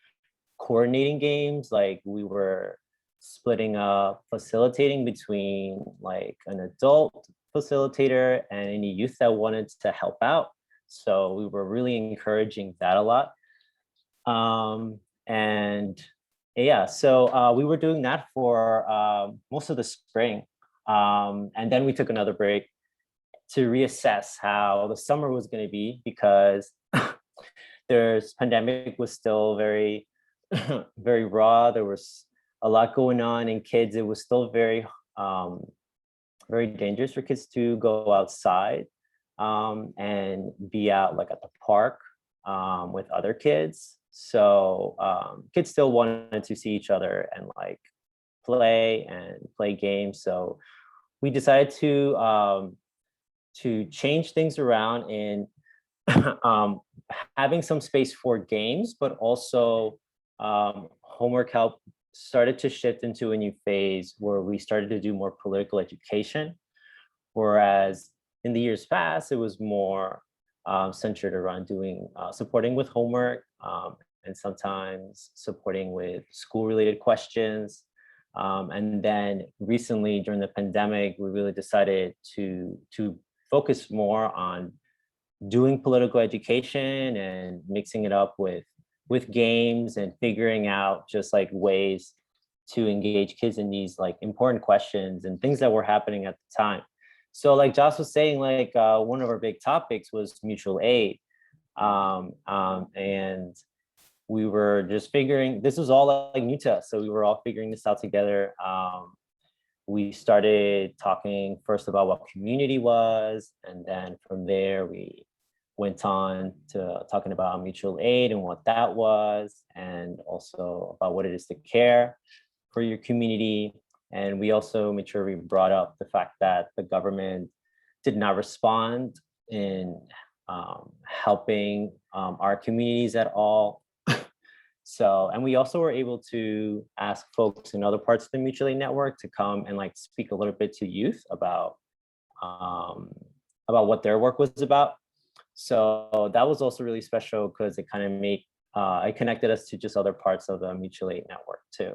coordinating games, like we were splitting up, facilitating between like an adult facilitator and any youth that wanted to help out. So we were really encouraging that a lot. And yeah, so we were doing that for most of the spring. And then we took another break to reassess how the summer was going to be, because pandemic was still very very raw. There was a lot going on in kids. It was still very, very dangerous for kids to go outside and be out like at the park with other kids. So kids still wanted to see each other and like play games. So we decided to change things around in having some space for games, but also homework help started to shift into a new phase where we started to do more political education. Whereas in the years past, it was more centered around doing supporting with homework and sometimes supporting with school-related questions. And then recently during the pandemic, we really decided to focus more on doing political education and mixing it up with games and figuring out just like ways to engage kids in these like important questions and things that were happening at the time. So like Joss was saying, like one of our big topics was mutual aid. And we were just figuring, this was all like new to us. So we were all figuring this out together. We started talking first about what community was, and then from there we went on to talking about mutual aid and what that was, and also about what it is to care for your community. And we also made sure we brought up the fact that the government did not respond in helping our communities at all. So, and we also were able to ask folks in other parts of the mutual aid network to come and like speak a little bit to youth about what their work was about. So that was also really special because it kind of it connected us to just other parts of the mutual aid network too.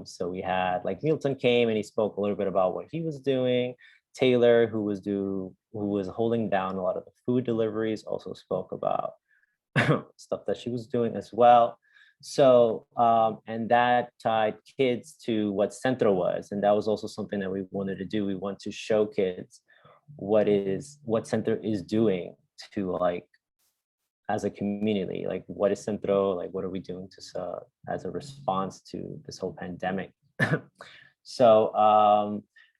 So we had like Milton came and he spoke a little bit about what he was doing. Taylor, who was holding down a lot of the food deliveries, also spoke about stuff that she was doing as well. So, and that tied kids to what Centro was. And that was also something that we wanted to do. We want to show kids what Centro is doing to like, as a community, like what is Centro, like what are we doing to as a response to this whole pandemic. So,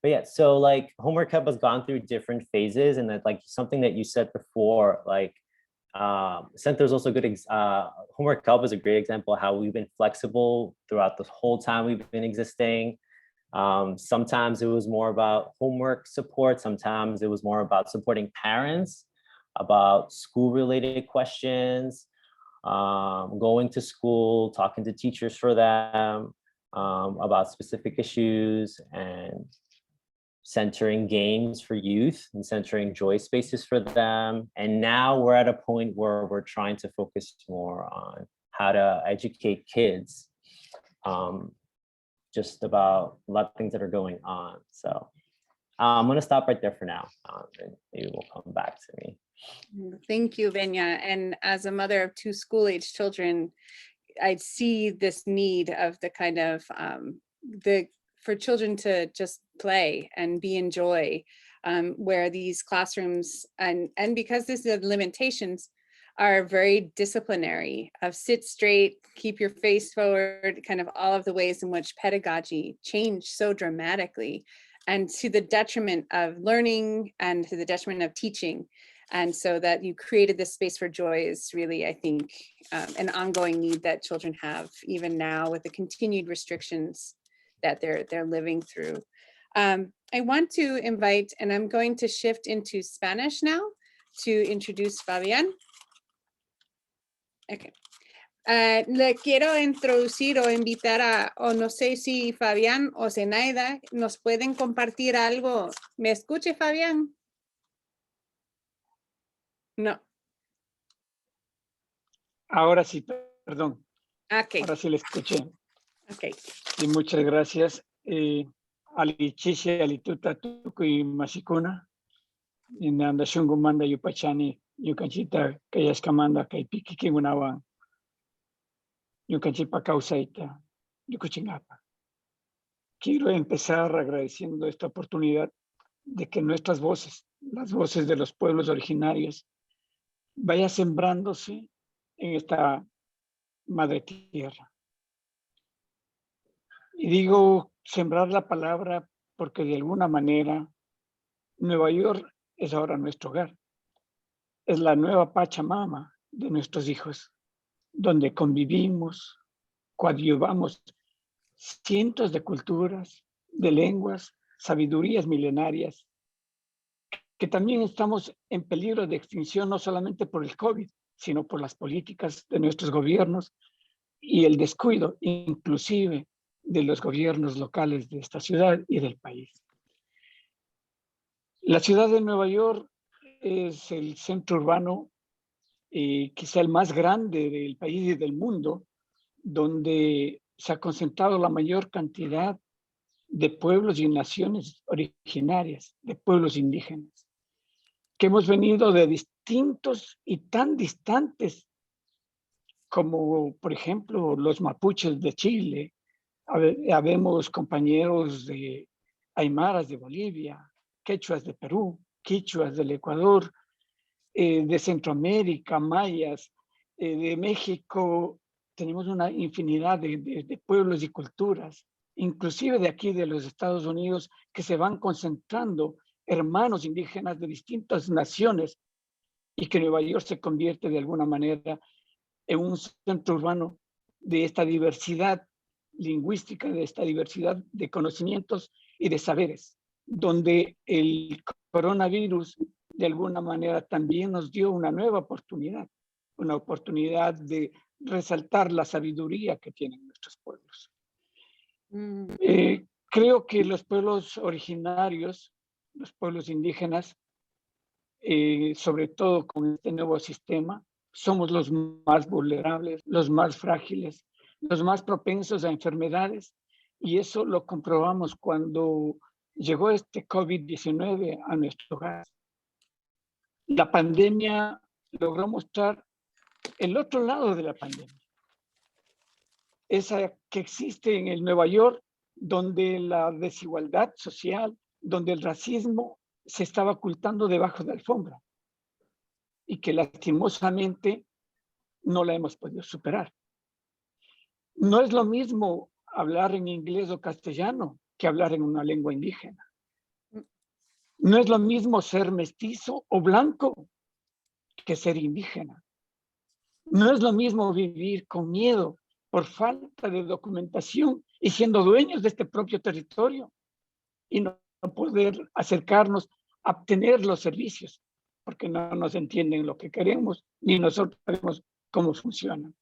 but yeah, so like Homework Hub has gone through different phases, and that like something that you said before, like Centro's also good. Homework Help is a great example of how we've been flexible throughout the whole time we've been existing. Sometimes it was more about homework support. Sometimes it was more about supporting parents, about school-related questions, going to school, talking to teachers for them, about specific issues, and centering games for youth and centering joy spaces for them. And now we're at a point where we're trying to focus more on how to educate kids just about a lot of things that are going on. So I'm going to stop right there for now, and maybe we'll come back to me. Thank you, Benya. And as a mother of 2 school-age children, I see this need of the kind of for children to just play and be in joy, where these classrooms and because this is limitations are very disciplinary of sit straight, keep your face forward, kind of all of the ways in which pedagogy changed so dramatically, and to the detriment of learning and to the detriment of teaching. And so that you created this space for joy is really, I think, an ongoing need that children have even now with the continued restrictions that they're living through. I want to invite, and I'm going to shift into Spanish now to introduce Fabian. Okay. Le quiero introducir o invitar o no sé si Fabián o Zenaida nos pueden compartir algo. ¿Me escuche, Fabián? No. Ahora sí, perdón. Okay. Ahora sí le escuché. Okay. Y muchas gracias. Alichiche, alituta, tukuy masikuna. Inanda shungumanda yupachani, yukanchita, kayaskamanda, kaypiki kimunawan. Yukanchipa kausaita, yukuchingapa. Quiero empezar agradeciendo esta oportunidad de que nuestras voces, las voces de los pueblos originarios, vaya sembrándose en esta Madre Tierra. Y digo sembrar la palabra porque de alguna manera Nueva York es ahora nuestro hogar. Es la nueva Pachamama de nuestros hijos, donde convivimos, coadyuvamos cientos de culturas, de lenguas, sabidurías milenarias, que también estamos en peligro de extinción no solamente por el COVID, sino por las políticas de nuestros gobiernos y el descuido, inclusive, de los gobiernos locales de esta ciudad y del país. La ciudad de Nueva York es el centro urbano, quizá el más grande del país y del mundo, donde se ha concentrado la mayor cantidad de pueblos y naciones originarias, de pueblos indígenas, que hemos venido de distintos y tan distantes como, por ejemplo, los mapuches de Chile. Habemos compañeros de aymaras de Bolivia, quechuas de Perú, quichuas del Ecuador, de Centroamérica, mayas, de México. Tenemos una infinidad de pueblos y culturas, inclusive de aquí de los Estados Unidos, que se van concentrando hermanos indígenas de distintas naciones y que Nueva York se convierte de alguna manera en un centro urbano de esta diversidad lingüística, de esta diversidad de conocimientos y de saberes, donde el coronavirus de alguna manera también nos dio una nueva oportunidad, una oportunidad de resaltar la sabiduría que tienen nuestros pueblos. Creo que los pueblos originarios, los pueblos indígenas, sobre todo con este nuevo sistema, somos los más vulnerables, los más frágiles, los más propensos a enfermedades, y eso lo comprobamos cuando llegó este COVID-19 a nuestro hogar. La pandemia logró mostrar el otro lado de la pandemia, esa que existe en el Nueva York, donde la desigualdad social, donde el racismo se estaba ocultando debajo de la alfombra y que lastimosamente no la hemos podido superar. No es lo mismo hablar en inglés o castellano que hablar en una lengua indígena. No es lo mismo ser mestizo o blanco que ser indígena. No es lo mismo vivir con miedo por falta de documentación y siendo dueños de este propio territorio y no poder acercarnos a obtener los servicios porque no nos entienden lo que queremos ni nosotros sabemos cómo funcionan.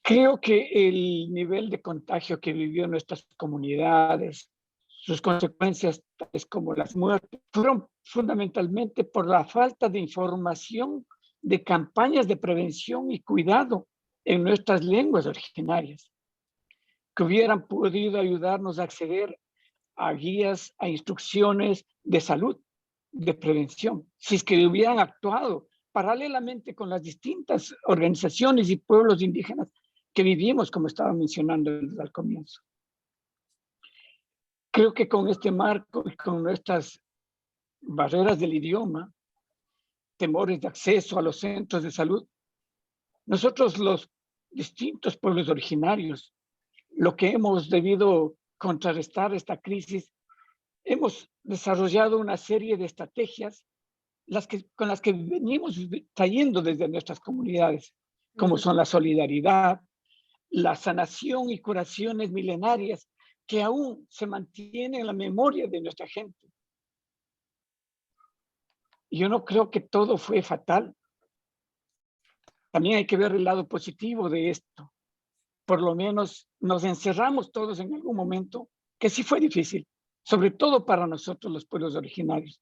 Creo que el nivel de contagio que vivió nuestras comunidades, sus consecuencias tales como las muertes, fueron fundamentalmente por la falta de información de campañas de prevención y cuidado en nuestras lenguas originarias, que hubieran podido ayudarnos a acceder a guías, a instrucciones de salud, de prevención, si es que hubieran actuado paralelamente con las distintas organizaciones y pueblos indígenas que vivimos, como estaba mencionando desde el comienzo. Creo que con este marco y con nuestras barreras del idioma, temores de acceso a los centros de salud, nosotros los distintos pueblos originarios, lo que hemos debido contrarrestar esta crisis, hemos desarrollado una serie de estrategias con las que venimos trayendo desde nuestras comunidades, como son la solidaridad, la sanación y curaciones milenarias que aún se mantienen en la memoria de nuestra gente. Yo no creo que todo fue fatal. También hay que ver el lado positivo de esto. Por lo menos nos encerramos todos en algún momento, que sí fue difícil, sobre todo para nosotros los pueblos originarios,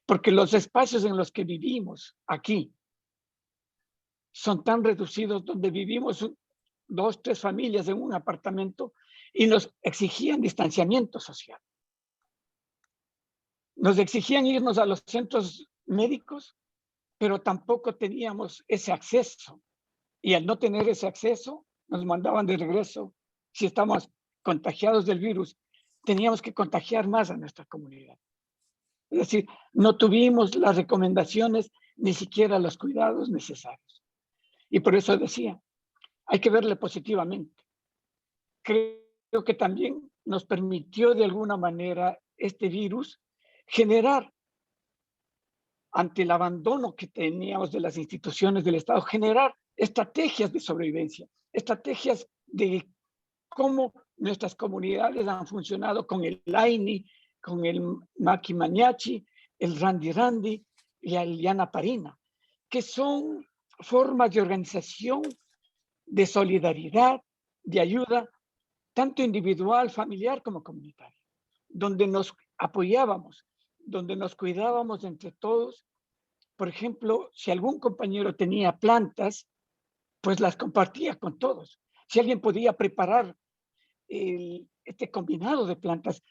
porque los espacios en los que vivimos aquí son tan reducidos, donde vivimos 2, 3 familias en un apartamento y nos exigían distanciamiento social. Nos exigían irnos a los centros médicos, pero tampoco teníamos ese acceso. Y al no tener ese acceso, nos mandaban de regreso. Si estamos contagiados del virus, teníamos que contagiar más a nuestra comunidad. Es decir, no tuvimos las recomendaciones, ni siquiera los cuidados necesarios. Y por eso decía, hay que verle positivamente. Creo que también nos permitió de alguna manera este virus generar, ante el abandono que teníamos de las instituciones del Estado, generar estrategias de sobrevivencia, estrategias de cómo nuestras comunidades han funcionado con el Laini, con el Maki Maniachi, el Randy Randy y el Yana Parina, que son formas de organización, de solidaridad, de ayuda, tanto individual, familiar como comunitaria, donde nos apoyábamos, donde nos cuidábamos entre todos. Por ejemplo, si algún compañero tenía plantas, pues las compartía con todos. Si alguien podía preparar este combinado de plantas,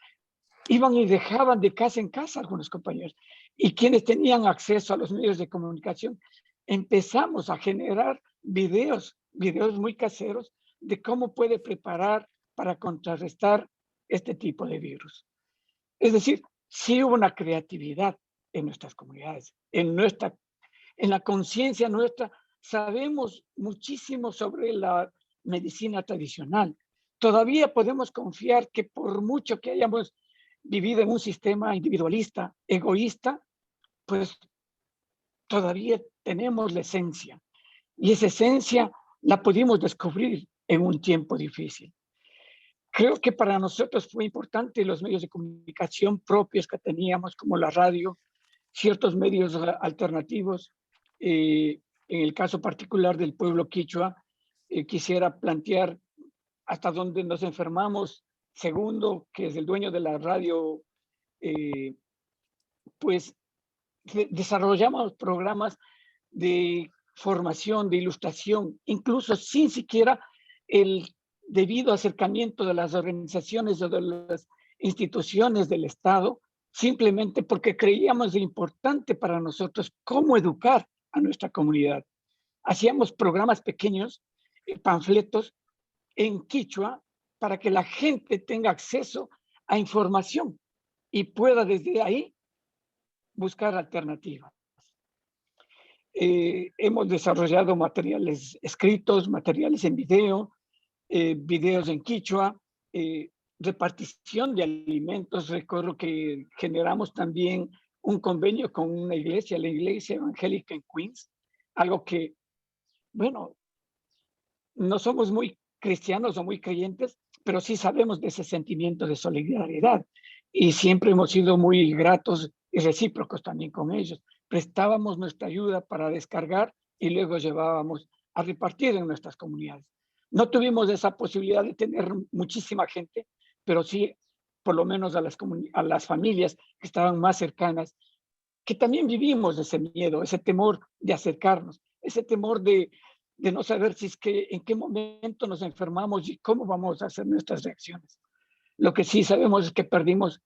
iban y dejaban de casa en casa algunos compañeros. Y quienes tenían acceso a los medios de comunicación, empezamos a generar videos muy caseros de cómo puede preparar para contrarrestar este tipo de virus. Es decir, sí hubo una creatividad en nuestras comunidades, en la conciencia nuestra. Sabemos muchísimo sobre la medicina tradicional. Todavía podemos confiar que por mucho que hayamos vivido en un sistema individualista, egoísta, pues todavía tenemos la esencia. Y esa esencia la pudimos descubrir en un tiempo difícil. Creo que para nosotros fue importante los medios de comunicación propios que teníamos, como la radio, ciertos medios alternativos. En el caso particular del pueblo quichua, quisiera plantear hasta donde nos enfermamos. Segundo, que es el dueño de la radio, pues desarrollamos programas de formación, de ilustración, incluso sin siquiera el debido acercamiento de las organizaciones o de las instituciones del Estado, simplemente porque creíamos importante para nosotros cómo educar a nuestra comunidad. Hacíamos programas pequeños, panfletos en quichua, para que la gente tenga acceso a información y pueda desde ahí buscar alternativas. Hemos desarrollado materiales escritos, materiales en video, videos en quichua, repartición de alimentos. Recuerdo que generamos también un convenio con una iglesia, la iglesia evangélica en Queens, algo que, bueno, no somos muy cristianos o muy creyentes, pero sí sabemos de ese sentimiento de solidaridad y siempre hemos sido muy gratos y recíprocos también con ellos. Prestábamos nuestra ayuda para descargar y luego llevábamos a repartir en nuestras comunidades. No tuvimos esa posibilidad de tener muchísima gente, pero sí por lo menos a las familias que estaban más cercanas, que también vivimos ese miedo, ese temor de acercarnos, ese temor de no saber si es que en qué momento nos enfermamos y cómo vamos a hacer nuestras reacciones. Lo que sí sabemos es que perdimos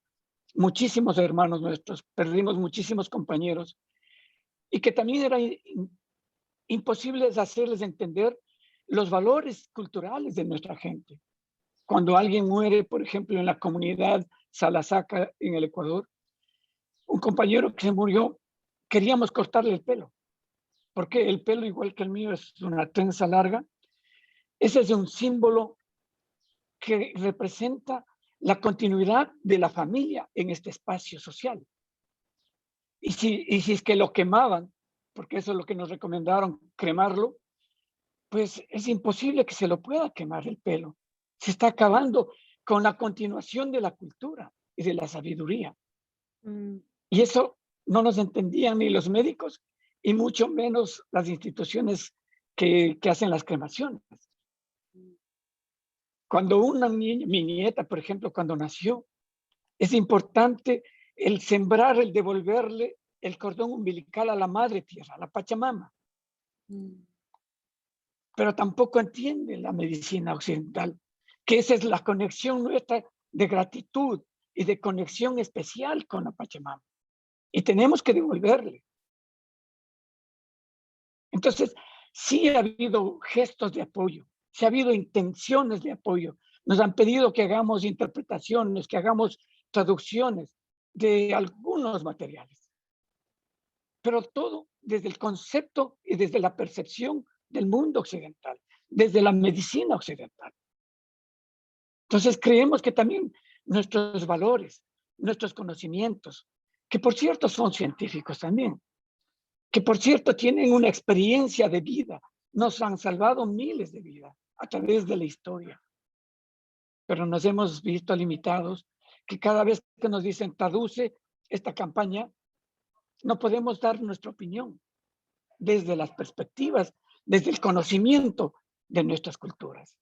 muchísimos hermanos nuestros, perdimos muchísimos compañeros y que también era imposible hacerles entender los valores culturales de nuestra gente. Cuando alguien muere, por ejemplo, en la comunidad Salasaca en el Ecuador, un compañero que se murió, queríamos cortarle el pelo, porque el pelo, igual que el mío, es una trenza larga. Ese es un símbolo que representa la continuidad de la familia en este espacio social. Y si es que lo quemaban, porque eso es lo que nos recomendaron, cremarlo, pues es imposible que se lo pueda quemar el pelo. Se está acabando con la continuación de la cultura y de la sabiduría. Y eso no nos entendían ni los médicos y mucho menos las instituciones que hacen las cremaciones. Cuando una niña, mi nieta, por ejemplo, cuando nació, es importante el sembrar, el devolverle el cordón umbilical a la madre tierra, a la Pachamama. Pero tampoco entiende la medicina occidental, que esa es la conexión nuestra de gratitud y de conexión especial con la Pachamama. Y tenemos que devolverle. Entonces, sí ha habido gestos de apoyo, sí ha habido intenciones de apoyo. Nos han pedido que hagamos interpretaciones, que hagamos traducciones de algunos materiales. Pero todo desde el concepto y desde la percepción del mundo occidental, desde la medicina occidental. Entonces creemos que también nuestros valores, nuestros conocimientos, que por cierto son científicos también, que por cierto tienen una experiencia de vida, nos han salvado miles de vidas a través de la historia. Pero nos hemos visto limitados, que cada vez que nos dicen traduce esta campaña, no podemos dar nuestra opinión desde las perspectivas, desde el conocimiento de nuestras culturas.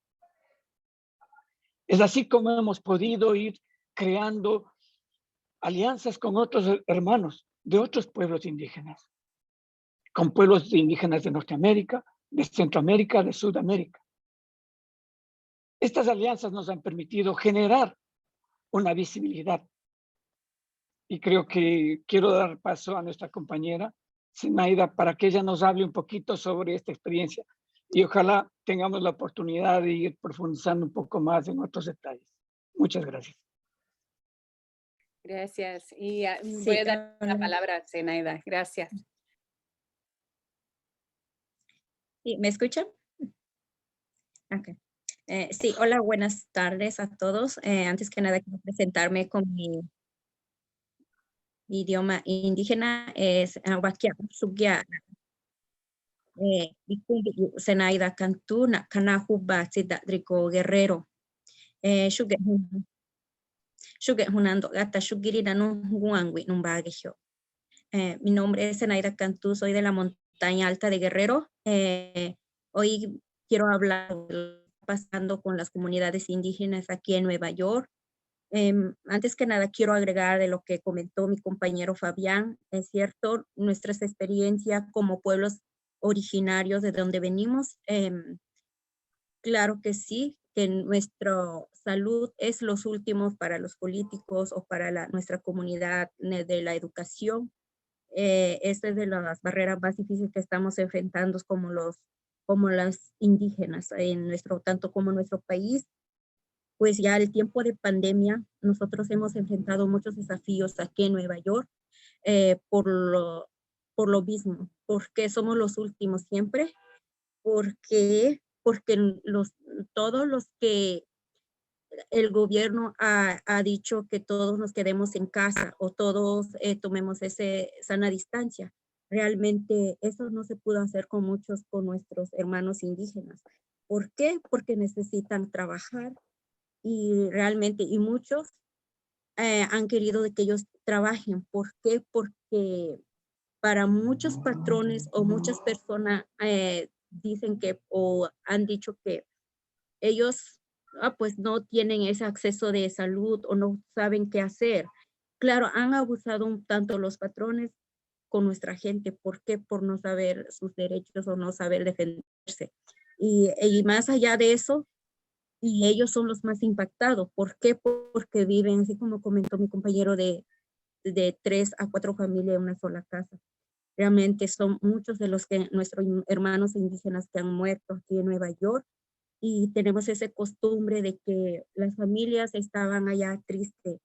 Es así como hemos podido ir creando alianzas con otros hermanos de otros pueblos indígenas, con pueblos indígenas de Norteamérica, de Centroamérica, de Sudamérica. Estas alianzas nos han permitido generar una visibilidad. Y creo que quiero dar paso a nuestra compañera, Zenaida, para que ella nos hable un poquito sobre esta experiencia. Y ojalá tengamos la oportunidad de ir profundizando un poco más en otros detalles. Muchas gracias. Gracias. Y Sí, voy a dar la palabra a Zenaida. Gracias. Sí, ¿me escuchan? Ok. Sí, hola, buenas tardes a todos. Antes que nada, quiero presentarme con mi idioma indígena, es Wakia Sugia. Zenaida Cantú, Canajuba, Cidadrico Guerrero. Shuge Hunando, Gata Shugirina Nunguangui, Numbagejo. Mi nombre es Zenaida Cantú, soy de la montaña alta de Guerrero. Hoy quiero hablar de lo que está pasando con las comunidades indígenas aquí en Nueva York. Antes que nada, quiero agregar de lo que comentó mi compañero Fabián. Es cierto, nuestras experiencias como pueblos originarios de donde venimos, claro que sí, que nuestra salud es los últimos para los políticos o para nuestra comunidad de la educación. Esta es de las barreras más difíciles que estamos enfrentando como las indígenas en tanto como nuestro país. Pues ya el tiempo de pandemia, nosotros hemos enfrentado muchos desafíos aquí en Nueva York por lo mismo, porque somos los últimos siempre, porque todos los que el gobierno ha dicho que todos nos quedemos en casa o todos tomemos sana distancia. Realmente eso no se pudo hacer con nuestros hermanos indígenas. ¿Por qué? Porque necesitan trabajar y realmente, y muchos han querido de que ellos trabajen. ¿Por qué? Porque para muchos patrones o muchas personas dicen que o han dicho que ellos pues no tienen ese acceso de salud o no saben qué hacer. Claro, han abusado un tanto los patrones con nuestra gente. ¿Por qué? Por no saber sus derechos o no saber defenderse. Y más allá de eso, y ellos son los más impactados. ¿Por qué? Porque viven, así como comentó mi compañero, de 3 a 4 familias en una sola casa. Realmente son muchos de nuestros hermanos indígenas que han muerto aquí en Nueva York. Y tenemos esa costumbre de que las familias estaban allá tristes.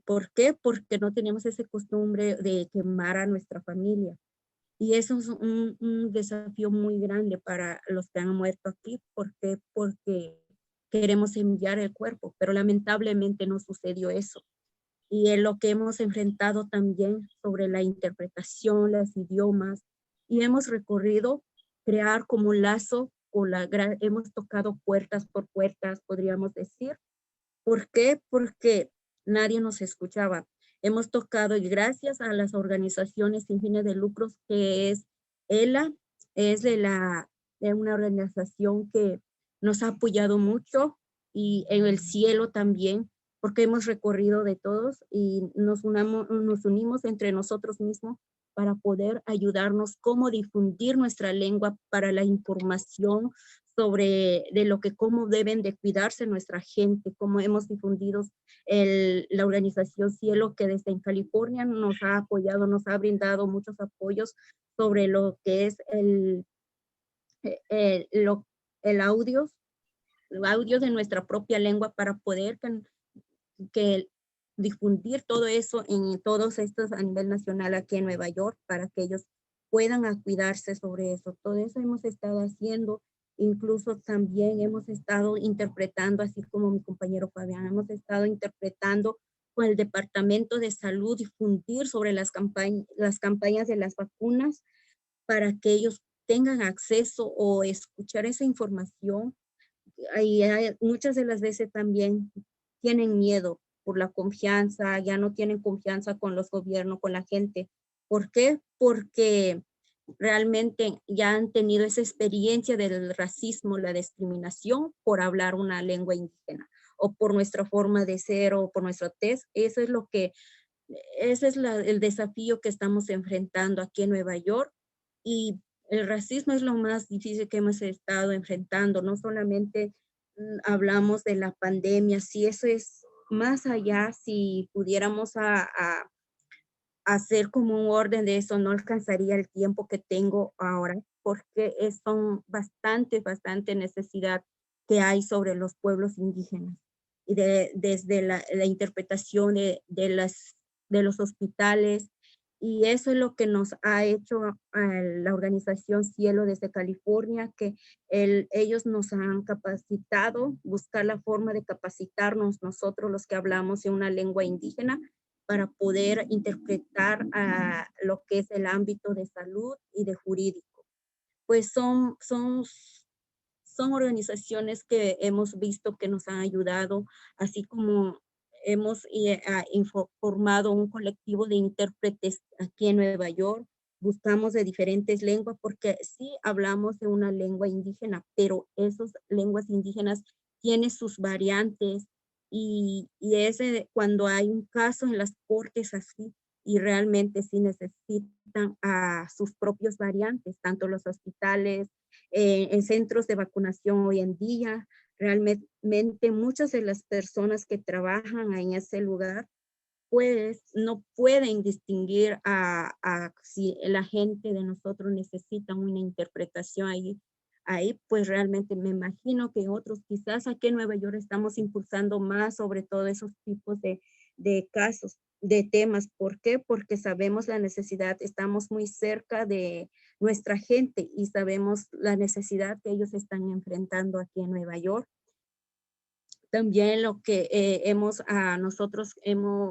¿Por qué? Porque no tenemos esa costumbre de quemar a nuestra familia. Y eso es un desafío muy grande para los que han muerto aquí. ¿Por qué? Porque queremos enviar el cuerpo, pero lamentablemente no sucedió eso. Y en lo que hemos enfrentado también sobre la interpretación, los idiomas, y hemos recorrido crear como un lazo, hemos tocado puertas por puertas, podríamos decir. ¿Por qué? Porque nadie nos escuchaba. Hemos tocado, y gracias a las organizaciones sin fines de lucros, que es ELA, es de una organización que nos ha apoyado mucho, y en el cielo también, porque hemos recorrido de todos y nos unimos entre nosotros mismos para poder ayudarnos cómo difundir nuestra lengua para la información sobre cómo deben de cuidarse nuestra gente, cómo hemos difundido la organización Cielo, que desde en California nos ha apoyado, nos ha brindado muchos apoyos sobre lo que es el audio de nuestra propia lengua para poder que difundir todo eso en todos estos a nivel nacional aquí en Nueva York, para que ellos puedan a cuidarse sobre eso. Todo eso hemos estado haciendo. Incluso también hemos estado interpretando, así como mi compañero Fabián, hemos estado interpretando con el Departamento de Salud, difundir sobre las campañas de las vacunas para que ellos tengan acceso o escuchar esa información. Muchas de las veces también tienen miedo por la confianza, ya no tienen confianza con los gobiernos, con la gente. ¿Por qué? Porque realmente ya han tenido esa experiencia del racismo, la discriminación por hablar una lengua indígena o por nuestra forma de ser o por nuestra tez. Eso es lo que, ese es el desafío que estamos enfrentando aquí en Nueva York, y el racismo es lo más difícil que hemos estado enfrentando. No solamente hablamos de la pandemia, si eso es más allá, si pudiéramos hacer como un orden de eso, no alcanzaría el tiempo que tengo ahora, porque son bastante necesidad que hay sobre los pueblos indígenas. Y desde la interpretación de los hospitales, y eso es lo que nos ha hecho la organización Cielo desde California, que ellos nos han capacitado, buscar la forma de capacitarnos nosotros los que hablamos en una lengua indígena, para poder interpretar lo que es el ámbito de salud y de jurídico. Pues son organizaciones que hemos visto que nos han ayudado, así como hemos formado un colectivo de intérpretes aquí en Nueva York. Buscamos de diferentes lenguas, porque sí hablamos de una lengua indígena, pero esas lenguas indígenas tienen sus variantes, y cuando hay un caso en las cortes así, y realmente sí necesitan a sus propios variantes, tanto los hospitales, en centros de vacunación hoy en día. Realmente muchas de las personas que trabajan en ese lugar, pues no pueden distinguir si la gente de nosotros necesita una interpretación ahí pues realmente me imagino que otros, quizás aquí en Nueva York estamos impulsando más sobre todo esos tipos de casos, de temas. ¿Por qué? Porque sabemos la necesidad, estamos muy cerca de nuestra gente y sabemos la necesidad que ellos están enfrentando aquí en Nueva York. También lo que nosotros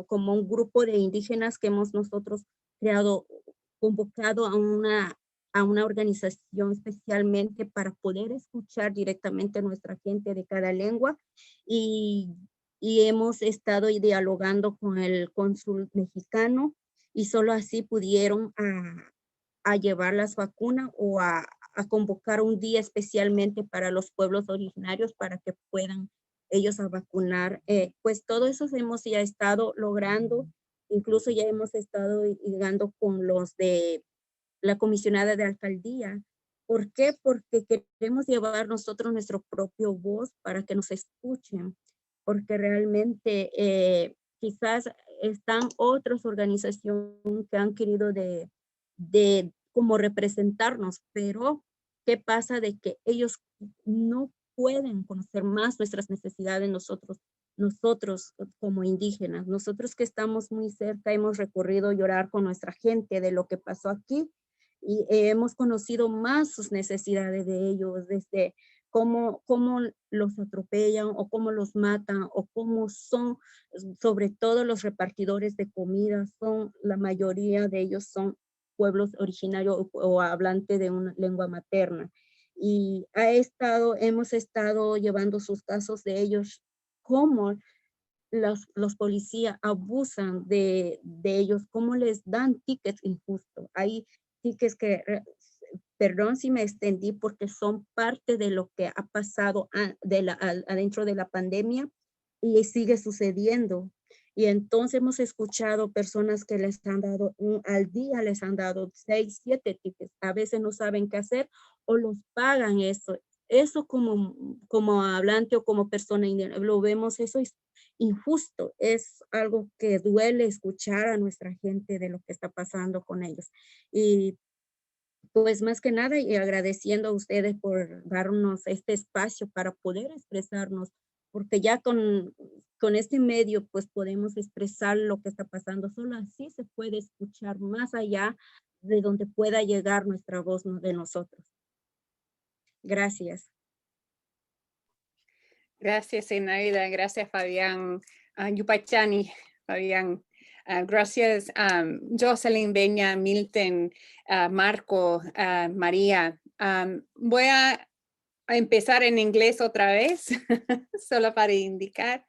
como un grupo de indígenas que hemos nosotros creado, convocado a una organización especialmente para poder escuchar directamente a nuestra gente de cada lengua, y hemos estado dialogando con el cónsul mexicano, y solo así pudieron a llevar las vacunas o a convocar un día especialmente para los pueblos originarios para que puedan ellos a vacunar. Pues todo eso hemos ya estado logrando, incluso ya hemos estado llegando con los de la comisionada de alcaldía. ¿Por qué? Porque queremos llevar nosotros nuestro propio voz para que nos escuchen, porque realmente quizás están otras organizaciones que han querido de como representarnos, pero ¿qué pasa? De que ellos no pueden conocer más nuestras necesidades nosotros como indígenas. Nosotros que estamos muy cerca hemos recorrido llorar con nuestra gente de lo que pasó aquí, y hemos conocido más sus necesidades de ellos, desde cómo los atropellan o cómo los matan o cómo son, sobre todo los repartidores de comida, la mayoría de ellos son pueblos originarios o hablantes de una lengua materna. Y hemos estado llevando sus casos de ellos, cómo los policías abusan de ellos, cómo les dan tickets injustos. Hay tickets que, perdón si me extendí, porque son parte de lo que ha pasado adentro de la pandemia y sigue sucediendo. Y entonces hemos escuchado personas que les han dado, al día les han dado 6, 7 tickets. A veces no saben qué hacer o los pagan eso. Eso como hablante o como persona indígena, lo vemos, eso es injusto. Es algo que duele escuchar a nuestra gente de lo que está pasando con ellos. Y pues más que nada, y agradeciendo a ustedes por darnos este espacio para poder expresarnos, porque ya con este medio pues podemos expresar lo que está pasando. Solo así se puede escuchar más allá de donde pueda llegar nuestra voz de nosotros. Gracias. Gracias, Zenaida. Gracias, Fabián. Yupachani, Fabián. Gracias, Jocelyn, Beña, Milton, Marco, María. Voy a empezar en inglés otra vez, solo para indicar.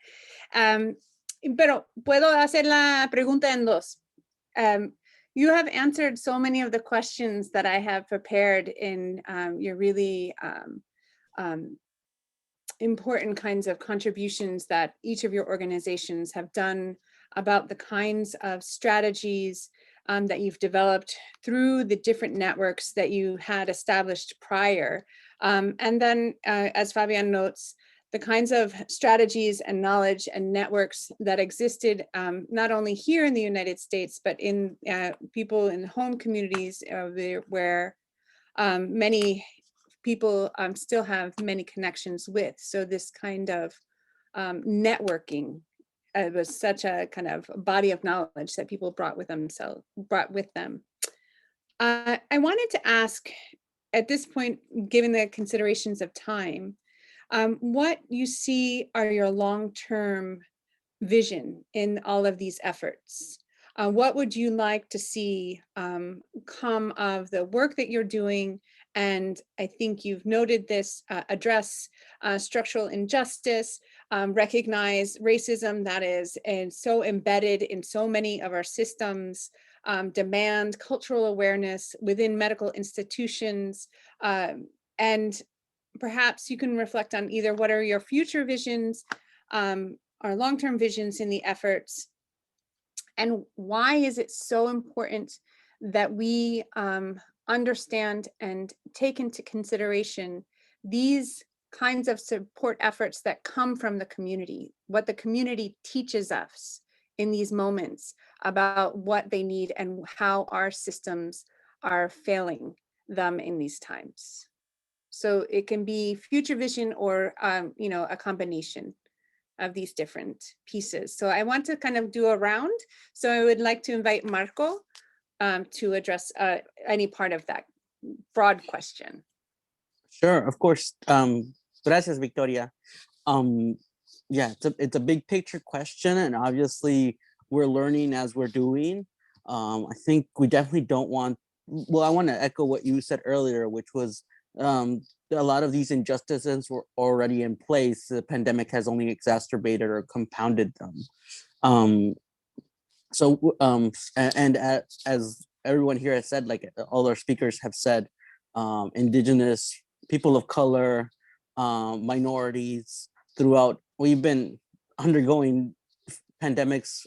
Pero puedo hacer la pregunta en dos. You have answered so many of the questions that I have prepared in your really important kinds of contributions that each of your organizations have done about the kinds of strategies that you've developed through the different networks that you had established prior. And then, as Fabian notes, the kinds of strategies and knowledge and networks that existed not only here in the United States, but in people in home communities where many people still have many connections with. So this kind of networking was such a kind of body of knowledge that people brought with them. I wanted to ask at this point, given the considerations of time, what you see are your long-term vision in all of these efforts? What would you like to see come of the work that you're doing? And I think you've noted this, address structural injustice, recognize racism that is so embedded in so many of our systems, demand cultural awareness within medical institutions, and perhaps you can reflect on either what are your future visions, our long-term visions in the efforts, and why is it so important that we understand and take into consideration these kinds of support efforts that come from the community, what the community teaches us in these moments about what they need and how our systems are failing them in these times. So it can be future vision or a combination of these different pieces. So I want to kind of do a round. So I would like to invite Marco to address any part of that broad question. Sure, of course. Gracias, Victoria. Yeah, it's a big picture question, and obviously we're learning as we're doing. I think we definitely don't want, well, I want to echo what you said earlier, which was a lot of these injustices were already in place. The pandemic has only exacerbated or compounded them. As everyone here has said, like all our speakers have said, Indigenous, people of color, minorities throughout, we've been undergoing pandemics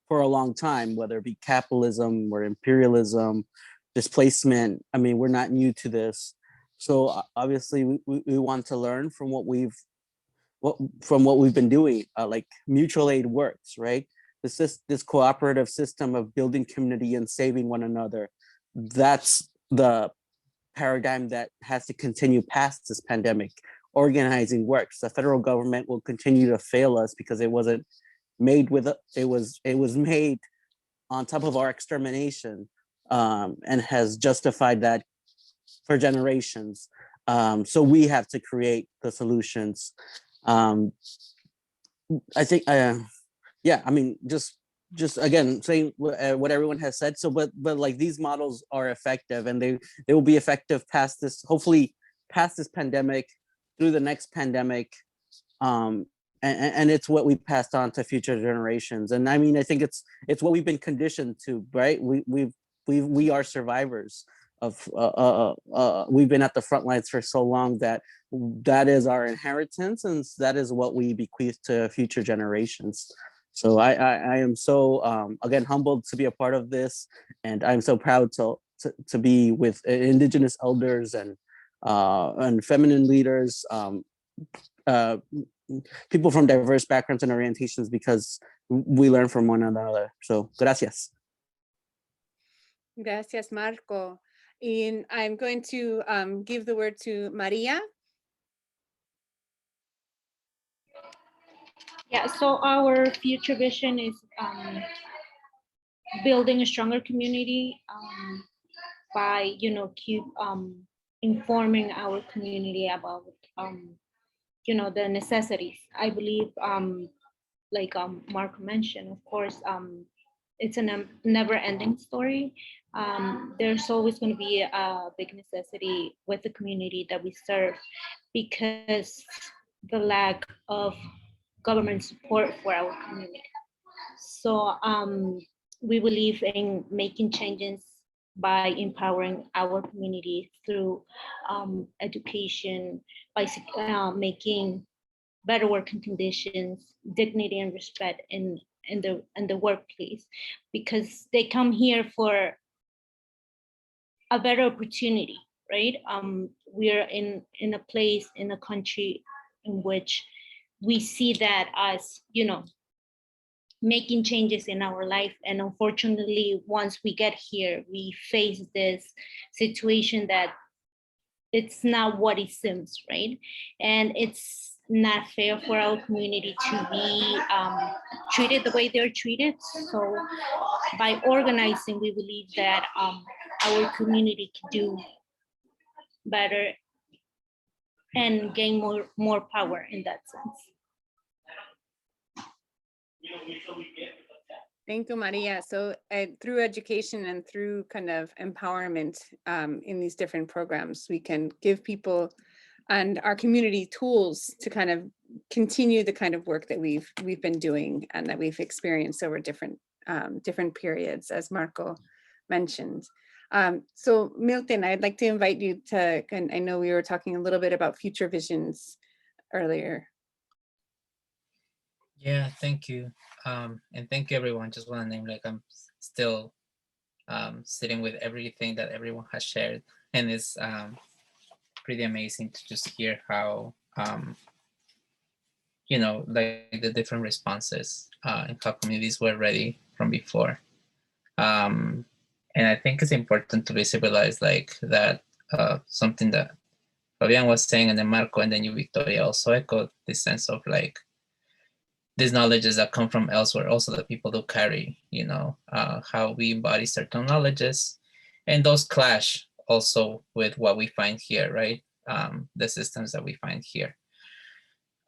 for a long time, whether it be capitalism or imperialism, displacement. I mean, we're not new to this. So obviously we want to learn from what we've been doing, like mutual aid works, right? This cooperative system of building community and saving one another. That's the paradigm that has to continue past this pandemic. Organizing works. The federal government will continue to fail us because it wasn't made with it was made on top of our extermination, and has justified that for generations. So we have to create the solutions. I think, yeah, I mean, just again, saying what everyone has said. So, but like these models are effective, and they will be effective past this, hopefully past this pandemic, through the next pandemic. And it's what we passed on to future generations. And I mean, I think it's what we've been conditioned to, right? We are survivors of, we've been at the front lines for so long that is our inheritance, and that is what we bequeath to future generations. So I am so, again, humbled to be a part of this, and I'm so proud to be with Indigenous elders and feminine leaders, people from diverse backgrounds and orientations, because we learn from one another. So gracias. Gracias, Marco. And I'm going to give the word to Maria. Yeah, so our future vision is building a stronger community, by, keep informing our community about, the necessities. I believe, like Marco mentioned, of course, it's a never-ending story. There's always going to be a big necessity with the community that we serve because the lack of government support for our community. So we believe in making changes by empowering our community through education, by making better working conditions, dignity and respect in the workplace, because they come here for a better opportunity, right? We're in a place, in a country in which we see that as, making changes in our life. And unfortunately, once we get here, we face this situation that it's not what it seems, right? And it's not fair for our community to be treated the way they're treated. So by organizing, we believe that our community can do better and gain more power in that sense. Thank you, Maria. So through education and through kind of empowerment in these different programs, we can give people and our community tools to kind of continue the kind of work that we've been doing and that we've experienced over different periods, as Marco mentioned. So Milton, I'd like to invite you to, and I know we were talking a little bit about future visions earlier. Yeah, thank you. And thank you, everyone. Just want to name, like, I'm still sitting with everything that everyone has shared. And it's pretty amazing to just hear how, like the different responses and how communities were ready from before. And I think it's important to visualize like that, something that Fabian was saying, and then Marco, and then you, Victoria, also echoed this sense of like, these knowledges that come from elsewhere, also that people do carry, how we embody certain knowledges, and those clash also with what we find here, right? The systems that we find here.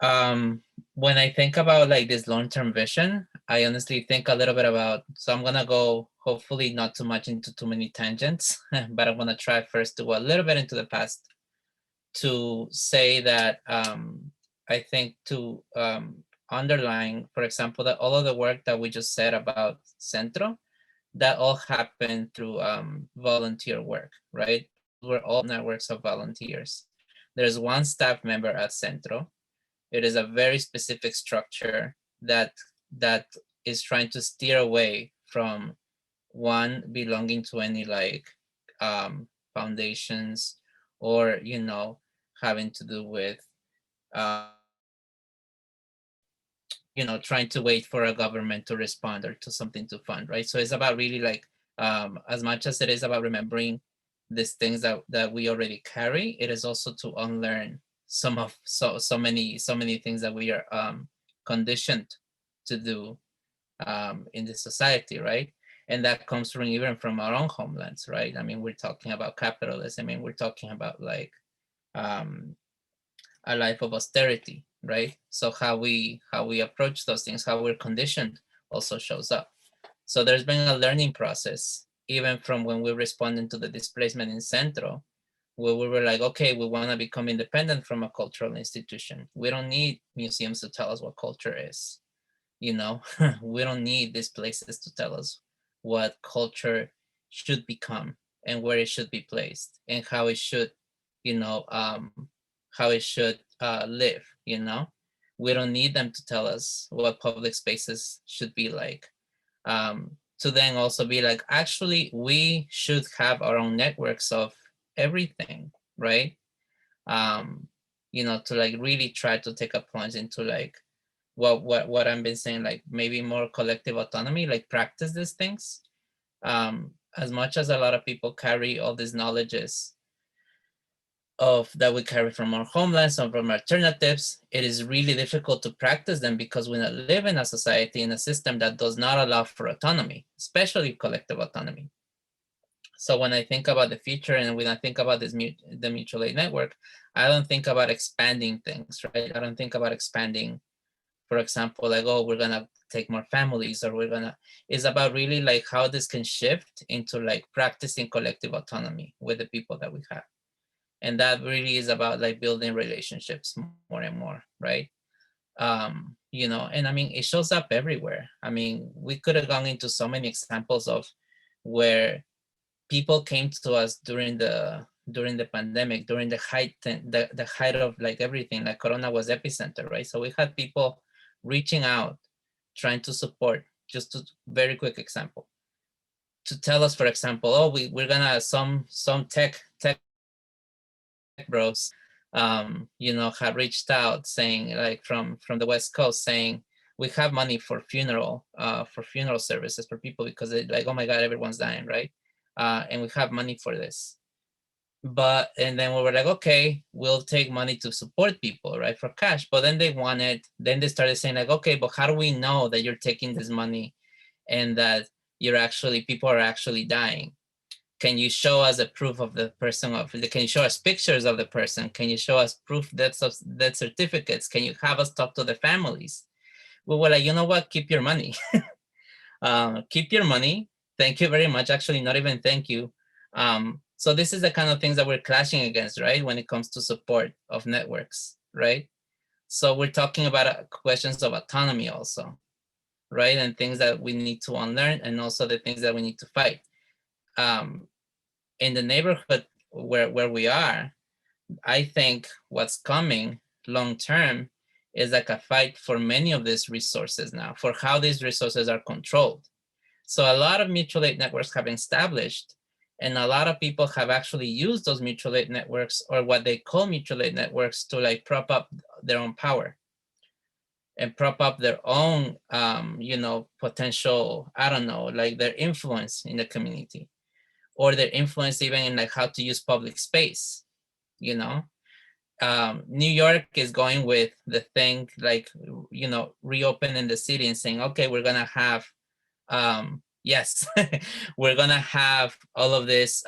When I think about like this long-term vision, I honestly think a little bit about, so I'm gonna go hopefully not too much into too many tangents, but I'm gonna try first to go a little bit into the past to say that I think to underline, for example, that all of the work that we just said about Centro, that all happened through volunteer work, right? We're all networks of volunteers. There's one staff member at Centro. It is a very specific structure that is trying to steer away from one belonging to any like foundations or, having to do with trying to wait for a government to respond or to something to fund, right? So it's about really like, as much as it is about remembering these things that we already carry, it is also to unlearn so many things that we are conditioned to do in this society, right? And that comes from even from our own homelands, right? I mean, we're talking about capitalism. I mean, we're talking about like a life of austerity, right? So how we approach those things, how we're conditioned also shows up. So there's been a learning process, even from when we responded to the displacement in Centro, where we were like, okay, we want to become independent from a cultural institution. We don't need museums to tell us what culture is. We don't need these places to tell us what culture should become and where it should be placed and how it should, live. We don't need them to tell us what public spaces should be like. To then also be like, actually, we should have our own networks of everything, right? To like really try to take a plunge into like what I've been saying, like maybe more collective autonomy, like practice these things. As much as a lot of people carry all these knowledges that we carry from our homelands and from alternatives, it is really difficult to practice them because we live in a society, in a system that does not allow for autonomy, especially collective autonomy. So when I think about the future and when I think about this the mutual aid network, I don't think about expanding things, right? I don't think about expanding, for example, like, oh, we're gonna take more families, or it's about really like how this can shift into like practicing collective autonomy with the people that we have. And that really is about like building relationships more and more, right? You know, and I mean, it shows up everywhere. I mean, we could have gone into so many examples of where people came to us during the pandemic, during the height of like everything, like Corona was epicenter, right? So we had people reaching out, trying to support. Just a very quick example, to tell us, for example, oh, we're gonna some tech bros, you know, have reached out saying, like from the West Coast, saying we have money for funeral services for people because they like, oh my God, everyone's dying, right? And we have money for this. And then we were like, okay, we'll take money to support people, right, for cash. But then they started saying like, okay, but how do we know that you're taking this money and that people are actually dying? Can you show us a proof of the person? Can you show us pictures of the person? Can you show us proof death certificates? Can you have us talk to the families? We were like, you know what, keep your money. Keep your money. Thank you very much. Actually, not even thank you. So this is the kind of things that we're clashing against, right? When it comes to support of networks, right? So we're talking about questions of autonomy also, right? And things that we need to unlearn, and also the things that we need to fight. In the neighborhood where we are, I think what's coming long-term is like a fight for many of these resources now, for how these resources are controlled. So a lot of mutual aid networks have been established, and a lot of people have actually used those mutual aid networks, or what they call mutual aid networks, to like prop up their own power and prop up their own, you know, potential, I don't know, like their influence in the community, or their influence even in like how to use public space, you know? New York is going with the thing, like, you know, reopening the city and saying, okay, we're gonna have, yes, we're gonna have all of this,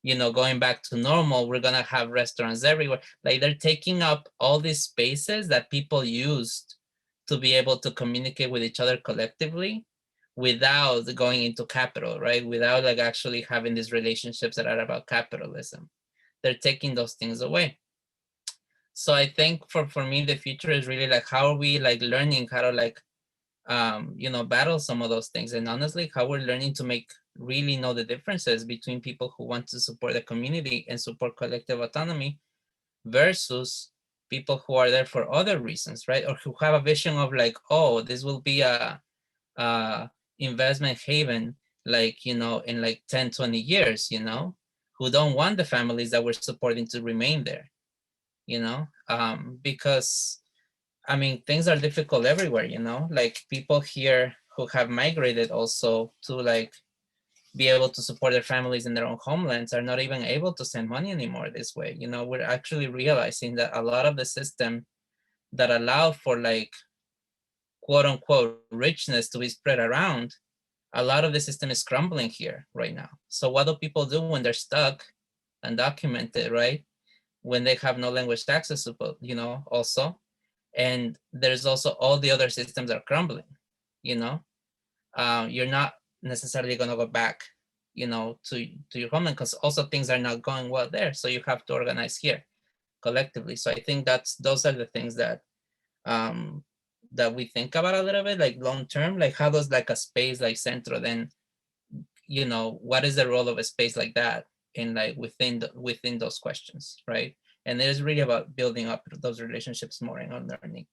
you know, going back to normal. We're gonna have restaurants everywhere. Like, they're taking up all these spaces that people used to be able to communicate with each other collectively without going into capital, right? Without like actually having these relationships that are about capitalism. They're taking those things away. So I think for me, the future is really like, how are we like learning how to like, you know, battle some of those things. And honestly, how we're learning to really know the differences between people who want to support the community and support collective autonomy versus people who are there for other reasons, right? Or who have a vision of like, oh, this will be a investment haven, like, you know, in like 10, 20 years, you know, who don't want the families that we're supporting to remain there, you know, because I mean, things are difficult everywhere, you know, like people here who have migrated also to like be able to support their families in their own homelands are not even able to send money anymore this way. You know, we're actually realizing that a lot of the system that allow for like quote unquote richness to be spread around, a lot of the system is crumbling here right now. So what do people do when they're stuck, undocumented, right? When they have no language access, you know, also. And there's also all the other systems are crumbling, you know. You're not necessarily going to go back, you know, to your homeland, because also things are not going well there. So you have to organize here collectively. So I think those are the things that that we think about a little bit, like long term, like how does like a space like Centro then, you know, what is the role of a space like that in like within those questions, right? And it is really about building up those relationships more and learning.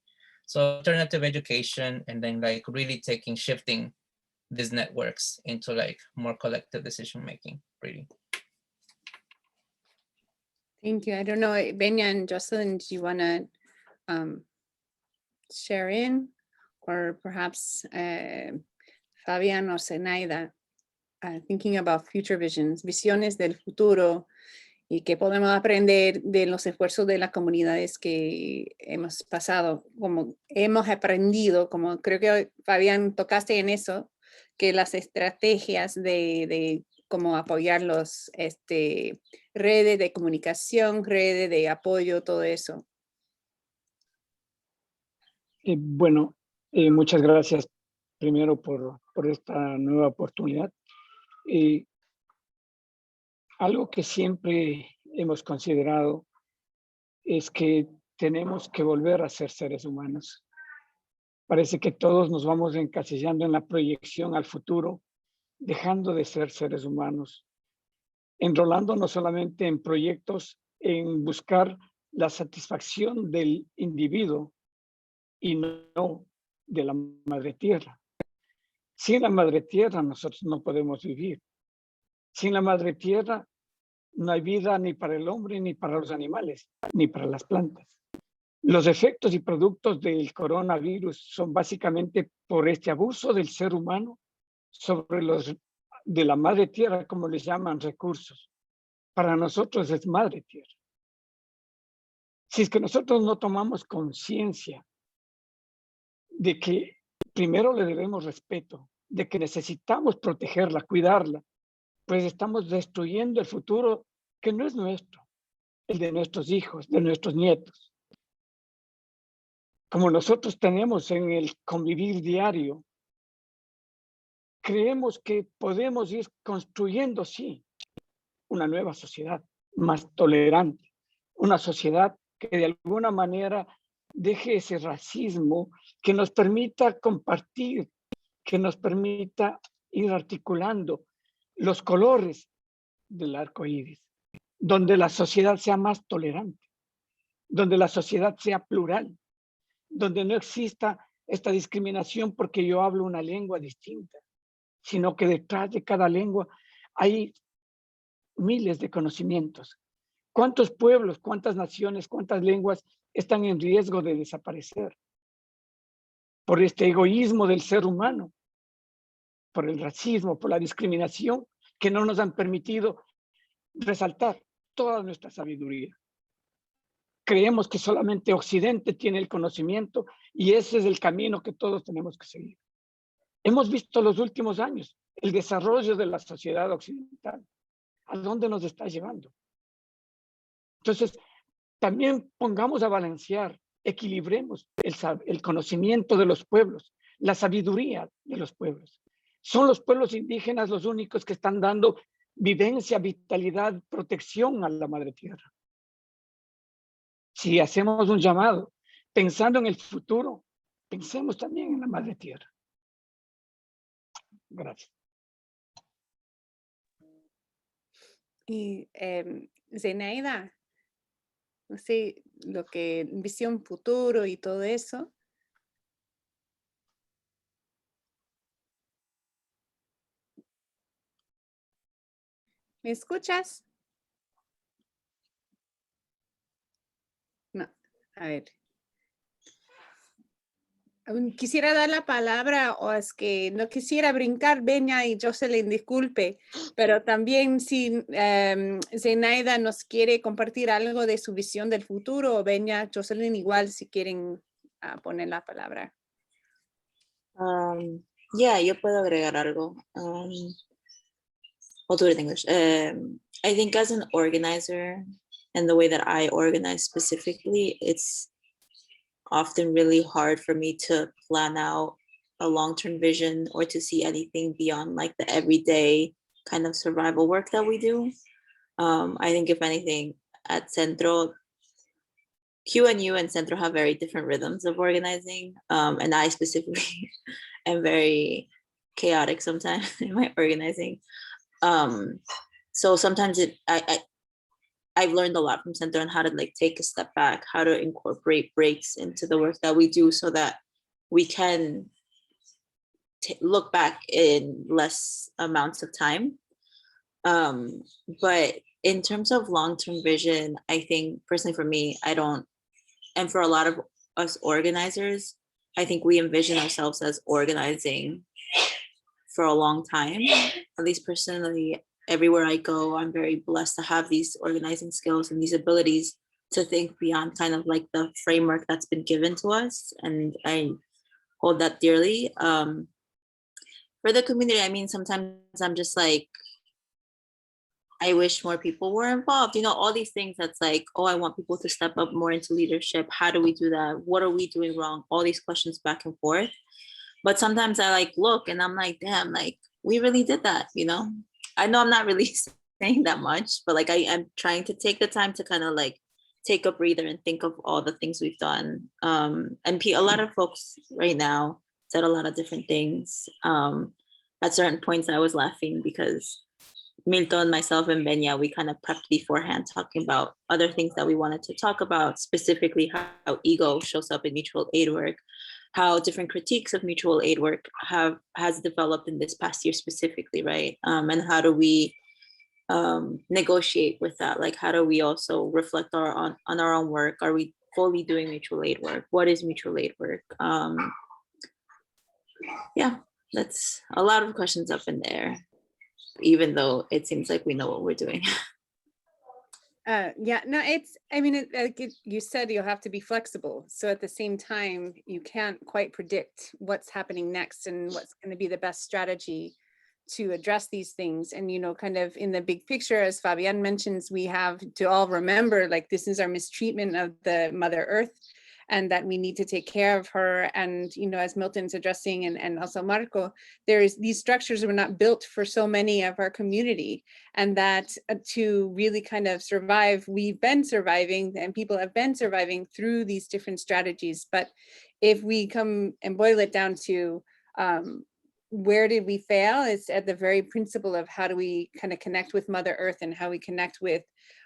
So alternative education, and then like really shifting these networks into like more collective decision making, really. Thank you. I don't know, Benya and Jocelyn, do you want to share in, or perhaps Fabian or Zenaida, thinking about future visiones del futuro, y qué podemos aprender de los esfuerzos de las comunidades que hemos pasado, como hemos aprendido, como creo que Fabián tocaste en eso, que las estrategias de como apoyarlos, redes de comunicación, redes de apoyo, todo eso. Bueno, muchas gracias primero por esta nueva oportunidad. Algo que siempre hemos considerado es que tenemos que volver a ser seres humanos. Parece que todos nos vamos encasillando en la proyección al futuro, dejando de ser seres humanos, enrolándonos solamente en proyectos, en buscar la satisfacción del individuo y no de la madre tierra. Sin la madre tierra nosotros no podemos vivir. Sin la madre tierra no hay vida ni para el hombre, ni para los animales, ni para las plantas. Los efectos y productos del coronavirus son básicamente por este abuso del ser humano sobre los de la madre tierra, como les llaman, recursos. Para nosotros es madre tierra. Si es que nosotros no tomamos conciencia de que primero le debemos respeto, de que necesitamos protegerla, cuidarla, pues estamos destruyendo el futuro que no es nuestro, el de nuestros hijos, de nuestros nietos. Como nosotros tenemos en el convivir diario, creemos que podemos ir construyendo, sí, una nueva sociedad más tolerante, una sociedad que de alguna manera deje ese racismo, que nos permita compartir, que nos permita ir articulando los colores del arco iris, donde la sociedad sea más tolerante, donde la sociedad sea plural, donde no exista esta discriminación porque yo hablo una lengua distinta, sino que detrás de cada lengua hay miles de conocimientos. ¿Cuántos pueblos, cuántas naciones, cuántas lenguas están en riesgo de desaparecer por este egoísmo del ser humano, por el racismo, por la discriminación que no nos han permitido resaltar toda nuestra sabiduría? Creemos que solamente Occidente tiene el conocimiento y ese es el camino que todos tenemos que seguir. Hemos visto los últimos años el desarrollo de la sociedad occidental. ¿A dónde nos está llevando? Entonces, también pongamos a balancear, equilibremos el conocimiento de los pueblos, la sabiduría de los pueblos. Son los pueblos indígenas los únicos que están dando vivencia, vitalidad, protección a la madre tierra. Si hacemos un llamado pensando en el futuro, pensemos también en la madre tierra. Gracias. Y Zenaida, no sé, lo que visión futuro y todo eso. ¿Me escuchas? No, a ver. Quisiera dar la palabra, o es que no quisiera brincar, Beña y Jocelyn, disculpe, pero también si Zenaida nos quiere compartir algo de su visión del futuro, o Beña, Jocelyn igual si quieren poner la palabra. Yeah, yo puedo agregar algo. I'll do it in English. I think as an organizer and the way that I organize specifically, it's often really hard for me to plan out a long-term vision or to see anything beyond like the everyday kind of survival work that we do. I think if anything at Centro, QNU and Centro have very different rhythms of organizing. And I specifically am very chaotic sometimes in my organizing. So sometimes I've learned a lot from Centro on how to like take a step back, how to incorporate breaks into the work that we do so that we can look back in less amounts of time. But in terms of long-term vision, I think personally for me, I don't, and for a lot of us organizers, I think we envision ourselves as organizing for a long time. At least personally, everywhere I go, I'm very blessed to have these organizing skills and these abilities to think beyond kind of like the framework that's been given to us. And I hold that dearly. For the community, I mean, sometimes I'm just like, I wish more people were involved. You know, all these things that's like, oh, I want people to step up more into leadership. How do we do that? What are we doing wrong? All these questions back and forth. But sometimes I like look and I'm like, damn, like we really did that, you know? I know I'm not really saying that much, but like I am trying to take the time to kind of like take a breather and think of all the things we've done. And a lot of folks right now said a lot of different things. At certain points I was laughing because Milton, myself, and Benya, we kind of prepped beforehand talking about other things that we wanted to talk about, specifically how ego shows up in mutual aid work, how different critiques of mutual aid work has developed in this past year specifically, right? And how do we negotiate with that? Like, how do we also reflect on our own work? Are we fully doing mutual aid work? What is mutual aid work? Yeah, that's a lot of questions up in there, even though it seems like we know what we're doing. Yeah, no, I mean, you said you'll have to be flexible. So at the same time, you can't quite predict what's happening next and what's going to be the best strategy to address these things. And, you know, kind of in the big picture, as Fabian mentions, we have to all remember, like, this is our mistreatment of the Mother Earth, and that we need to take care of her. And, you know, as Milton's addressing, and also Marco, these structures were not built for so many of our community, and that to really kind of survive, we've been surviving and people have been surviving through these different strategies. But if we come and boil it down to where did we fail, it's at the very principle of how do we kind of connect with Mother Earth and how we connect with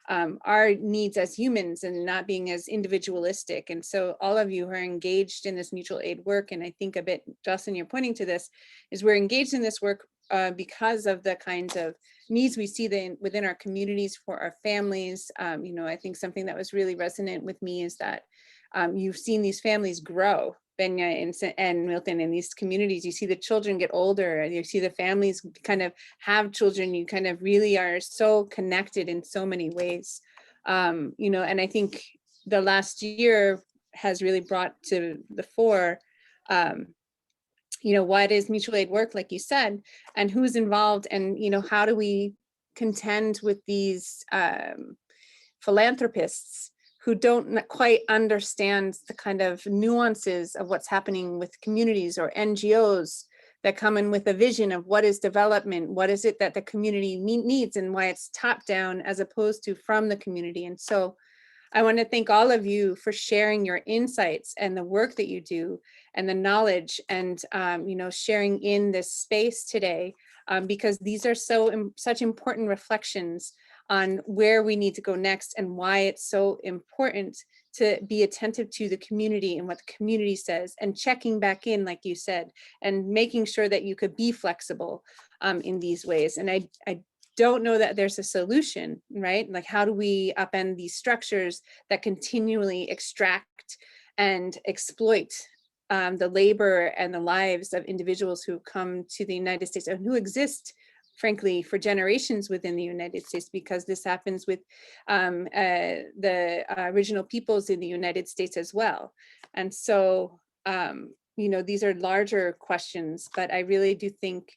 our needs as humans and not being as individualistic. And so all of you who are engaged in this mutual aid work, and I think a bit, Jocelyn, you're pointing to this, is we're engaged in this work because of the kinds of needs we see within our communities for our families. You know, I think something that was really resonant with me is that you've seen these families grow, Benya and Milton, in these communities. You see the children get older, and you see the families kind of have children. You kind of really are so connected in so many ways. You know, and I think the last year has really brought to the fore, you know, what is mutual aid work, like you said, and who's involved, and, you know, how do we contend with these philanthropists who don't quite understand the kind of nuances of what's happening with communities, or NGOs that come in with a vision of what is development, what is it that the community needs, and why it's top down as opposed to from the community. And so I want to thank all of you for sharing your insights and the work that you do and the knowledge, and you know, sharing in this space today, because these are such important reflections on where we need to go next, and why it's so important to be attentive to the community and what the community says, and checking back in, like you said, and making sure that you could be flexible in these ways. And I don't know that there's a solution, right? Like, how do we upend these structures that continually extract and exploit the labor and the lives of individuals who come to the United States, and who exist, frankly, for generations within the United States, because this happens with the original peoples in the United States as well. And so, you know, these are larger questions, but I really do think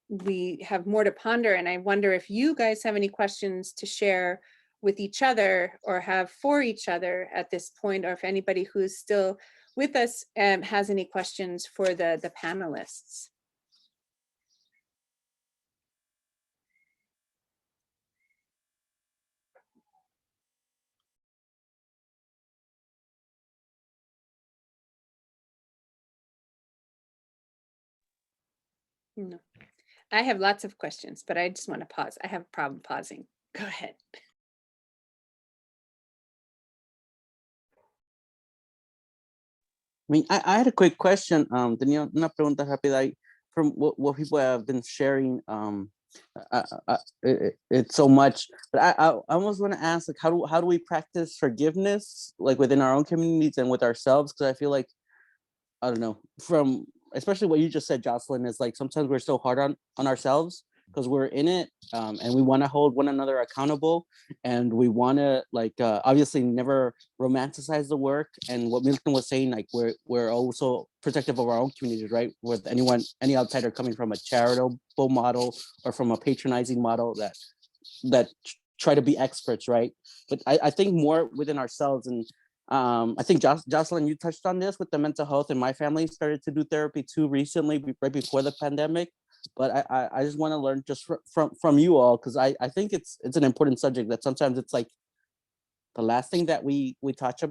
we have more to ponder. And I wonder if you guys have any questions to share with each other, or have for each other at this point, or if anybody who's still with us has any questions for the panelists. No, I have lots of questions, but I just want to pause. I have a problem pausing. Go ahead. I mean, I had a quick question. Tenía una pregunta rápida. From what people have been sharing, it's so much. But I almost want to ask, like, how do we practice forgiveness, like within our own communities and with ourselves? Because I feel like, I don't know, from especially what you just said, Jocelyn, is like sometimes we're so hard on ourselves because we're in it, and we want to hold one another accountable, and we want to, like, obviously never romanticize the work. And what Milton was saying, like, we're also protective of our own communities, right? With any outsider coming from a charitable model or from a patronizing model, that that try to be experts, right? But I think more within ourselves. And I think Jocelyn, you touched on this with the mental health, and my family started to do therapy too recently, right before the pandemic. But I just want to learn just from you all, because I think it's an important subject that sometimes it's like the last thing that we talk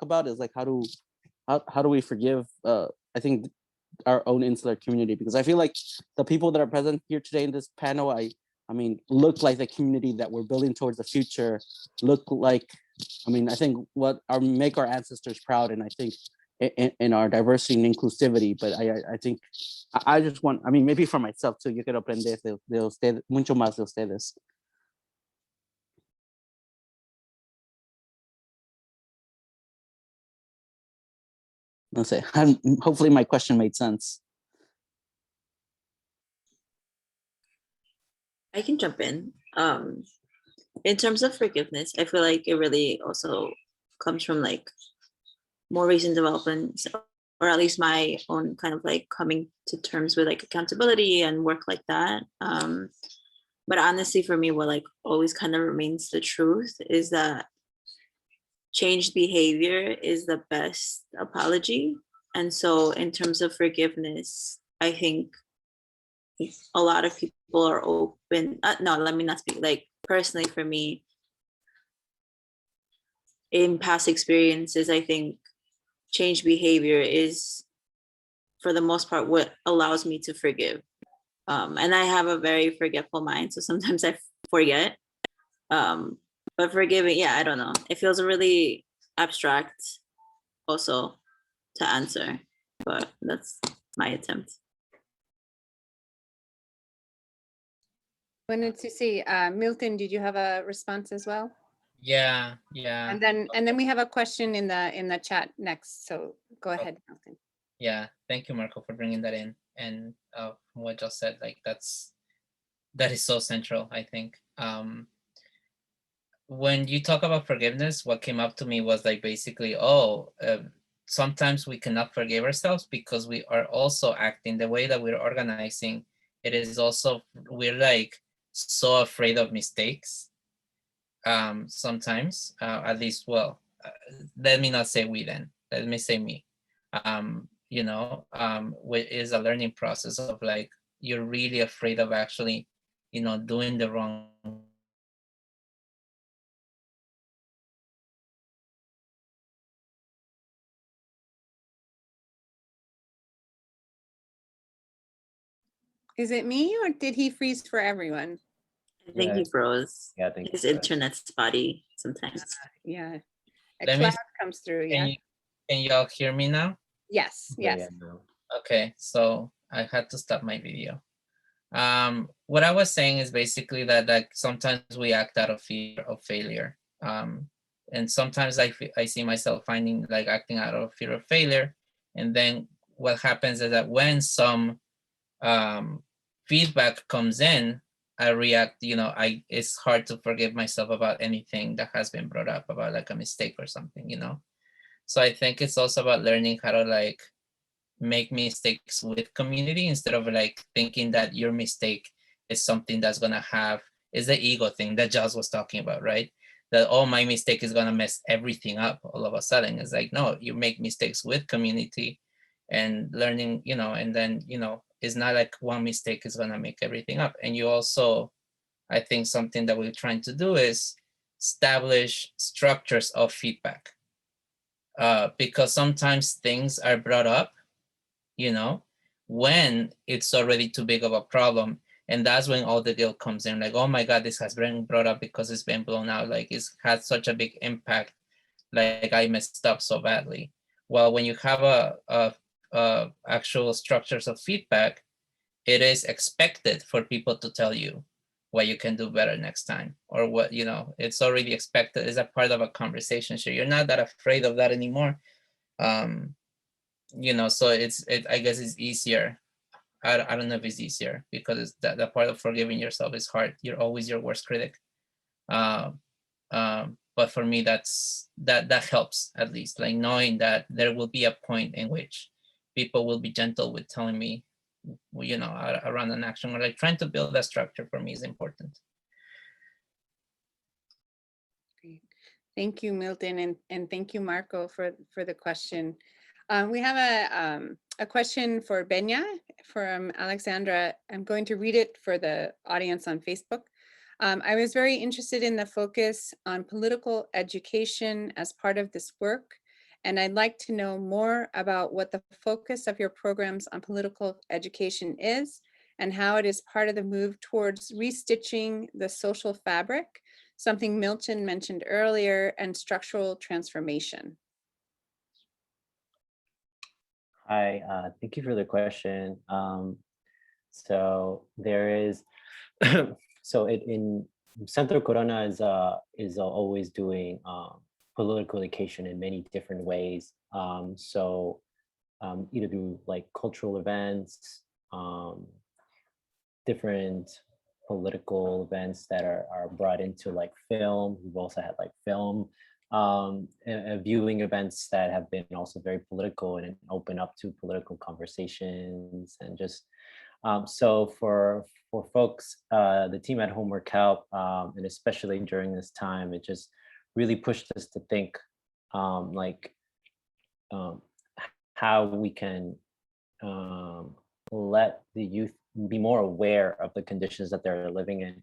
about is like how do we forgive I think our own insular community, because I feel like the people that are present here today in this panel, I mean, look like the community that we're building towards the future, look like, I mean, I think what make our ancestors proud, and I think in our diversity and inclusivity. But I think I just want, I mean, maybe for myself too, yo quiero aprender de usted, mucho más de ustedes. No sé, hopefully my question made sense. I can jump in. In terms of forgiveness, I feel like it really also comes from like more recent developments, or at least my own kind of like coming to terms with like accountability and work like that. But honestly, for me, what like always kind of remains the truth is that changed behavior is the best apology. And so in terms of forgiveness, I think a lot of people are open. No, let me not speak. Like personally for me, in past experiences, I think change behavior is for the most part what allows me to forgive. And I have a very forgetful mind, so sometimes I forget. But forgiving, yeah, I don't know. It feels really abstract also to answer, but that's my attempt. Wanted to see, Milton, did you have a response as well? Yeah. And then we have a question in the chat next. So go ahead, Milton. Yeah, thank you, Marco, for bringing that in. And from what Joe said, like that is so central, I think. When you talk about forgiveness, what came up to me was like basically, sometimes we cannot forgive ourselves because we are also acting the way that we're organizing. It is also, we're like so afraid of mistakes. Sometimes, at least, well, let me not say we then, let me say me. Is a learning process of like, you're really afraid of actually, doing the wrong. Is it me or did he freeze for everyone? I think he froze. Yeah, I think his internet's spotty sometimes. Yeah, a Let me- cloud comes through, yeah. Can y'all hear me now? Yes, yes. Yeah, no. Okay, so I had to stop my video. What I was saying is basically that like sometimes we act out of fear of failure. And sometimes I see myself acting out of fear of failure. And then what happens is that when some feedback comes in, I react, it's hard to forgive myself about anything that has been brought up about like a mistake or something, So I think it's also about learning how to like make mistakes with community instead of like thinking that your mistake is something that's gonna is the ego thing that Joss was talking about, right? That my mistake is gonna mess everything up all of a sudden. It's like, no, you make mistakes with community and learning, and then, it's not like one mistake is gonna make everything up. And you also, I think something that we're trying to do is establish structures of feedback. Because sometimes things are brought up, when it's already too big of a problem. And that's when all the guilt comes in, like, oh my God, this has been brought up because it's been blown out. Like it's had such a big impact. Like I messed up so badly. Well, when you have a actual structures of feedback, it is expected for people to tell you what you can do better next time, or what, it's already expected as a part of a conversation. So you're not that afraid of that anymore. So I guess it's easier. I don't know if it's easier because that part of forgiving yourself is hard. You're always your worst critic. But for me, that helps, at least, like knowing that there will be a point in which people will be gentle with telling me, around an action, or like trying to build that structure for me is important. Thank you, Milton, and thank you, Marco, for the question. We have a question for Benya from Alexandra. I'm going to read it for the audience on Facebook. I was very interested in the focus on political education as part of this work, and I'd like to know more about what the focus of your programs on political education is and how it is part of the move towards restitching the social fabric, something Milton mentioned earlier, and structural transformation. Hi, thank you for the question. So there is, so in Centro Corona is always doing political education in many different ways. So either through like cultural events, different political events that are brought into like film. We've also had like film viewing events that have been also very political and open up to political conversations, and just so for folks, the team at Homework Help, and especially during this time, it just really pushed us to think like how we can let the youth be more aware of the conditions that they're living in,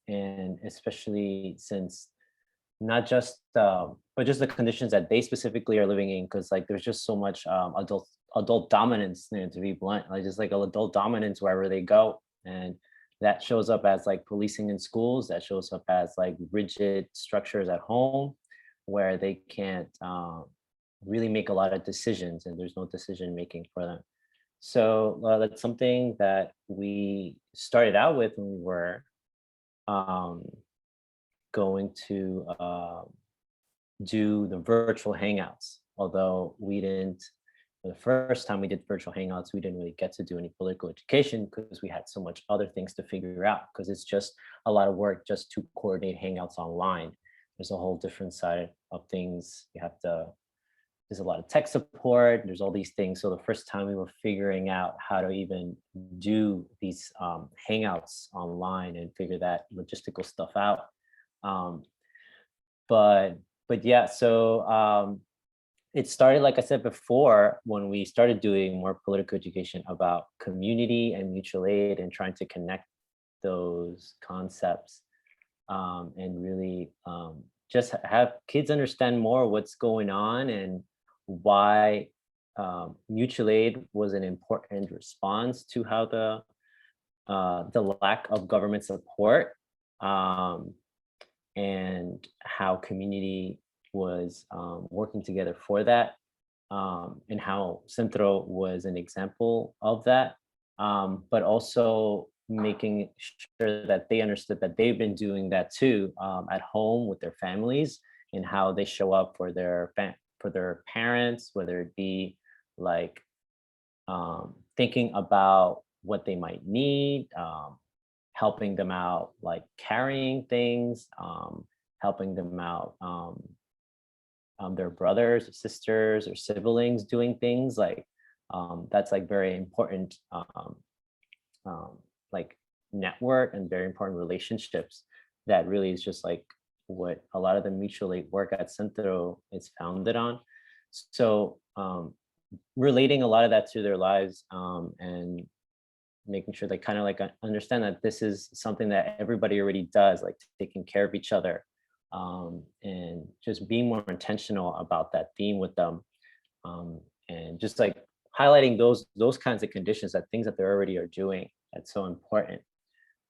and especially since not just but just the conditions that they specifically are living in, because like there's just so much adult dominance, you know, to be blunt, like just like adult dominance wherever they go, and that shows up as like policing in schools, that shows up as like rigid structures at home where they can't really make a lot of decisions, and there's no decision making for them. So that's something that we started out with when we were going to do the virtual hangouts. Although we didn't, for the first time we did virtual hangouts, we didn't really get to do any political education because we had so much other things to figure out, because it's just a lot of work just to coordinate hangouts online. There's a whole different side of things. You have to, there's a lot of tech support, there's all these things. So the first time we were figuring out how to even do these hangouts online and figure that logistical stuff out. But yeah, so it started, like I said before, when we started doing more political education about community and mutual aid and trying to connect those concepts, and really just have kids understand more what's going on and why mutual aid was an important response to how the lack of government support, and how community was working together for that, and how Centro was an example of that, but also making sure that they understood that they've been doing that too, at home with their families, and how they show up for their parents, whether it be like thinking about what they might need, helping them out like carrying things, helping them out, their brothers or sisters or siblings doing things like that's like very important, like network and very important relationships that really is just like what a lot of the mutual aid work at Centro is founded on. So relating a lot of that to their lives, and making sure they kind of like understand that this is something that everybody already does, like taking care of each other, and just being more intentional about that theme with them, and just like highlighting those kinds of conditions, that things that they already are doing, that's so important.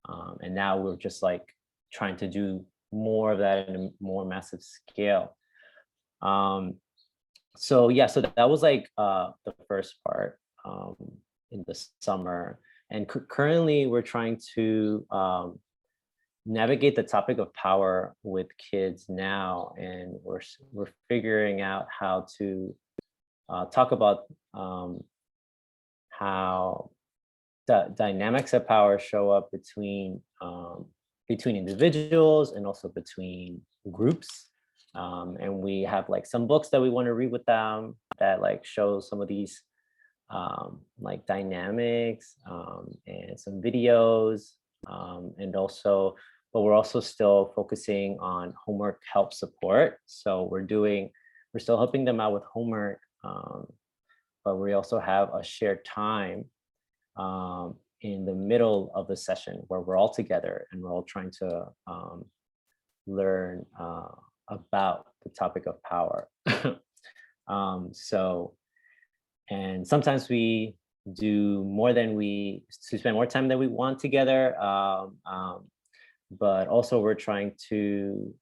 And now we're just like trying to do more of that in a more massive scale. So yeah, so that was like the first part in the summer. And currently we're trying to navigate the topic of power with kids now, and we're figuring out how to talk about how the dynamics of power show up between individuals and also between groups. And we have like some books that we want to read with them that like show some of these like dynamics, and some videos, and also but we're also still focusing on homework help support. So we're still helping them out with homework, but we also have a shared time in the middle of the session where we're all together and we're all trying to learn about the topic of power. And sometimes we do more than we spend more time than we want together, but also we're trying to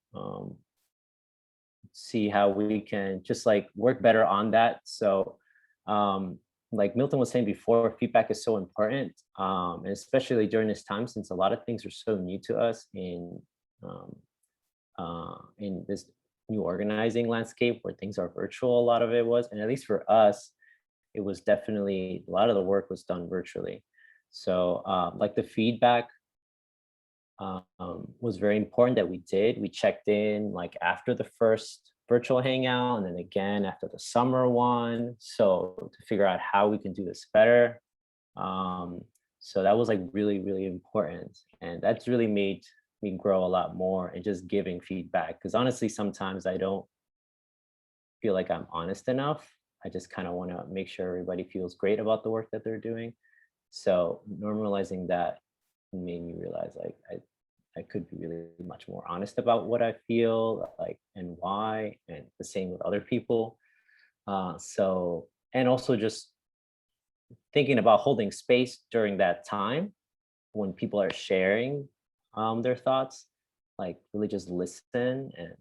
see how we can just like work better on that. So like Milton was saying before, feedback is so important, and especially during this time, since a lot of things are so new to us in this new organizing landscape where things are virtual. A lot of it was, and at least for us, it was definitely a lot of the work was done virtually. So like the feedback was very important that we did. We checked in like after the first virtual hangout and then again after the summer one. So to figure out how we can do this better. So that was like really, really important. And that's really made me grow a lot more and just giving feedback. Because honestly, sometimes I don't feel like I'm honest enough. I just kind of want to make sure everybody feels great about the work that they're doing. So normalizing that made me realize like I could be really much more honest about what I feel like and why, and the same with other people. And also just thinking about holding space during that time when people are sharing their thoughts, like really just listen and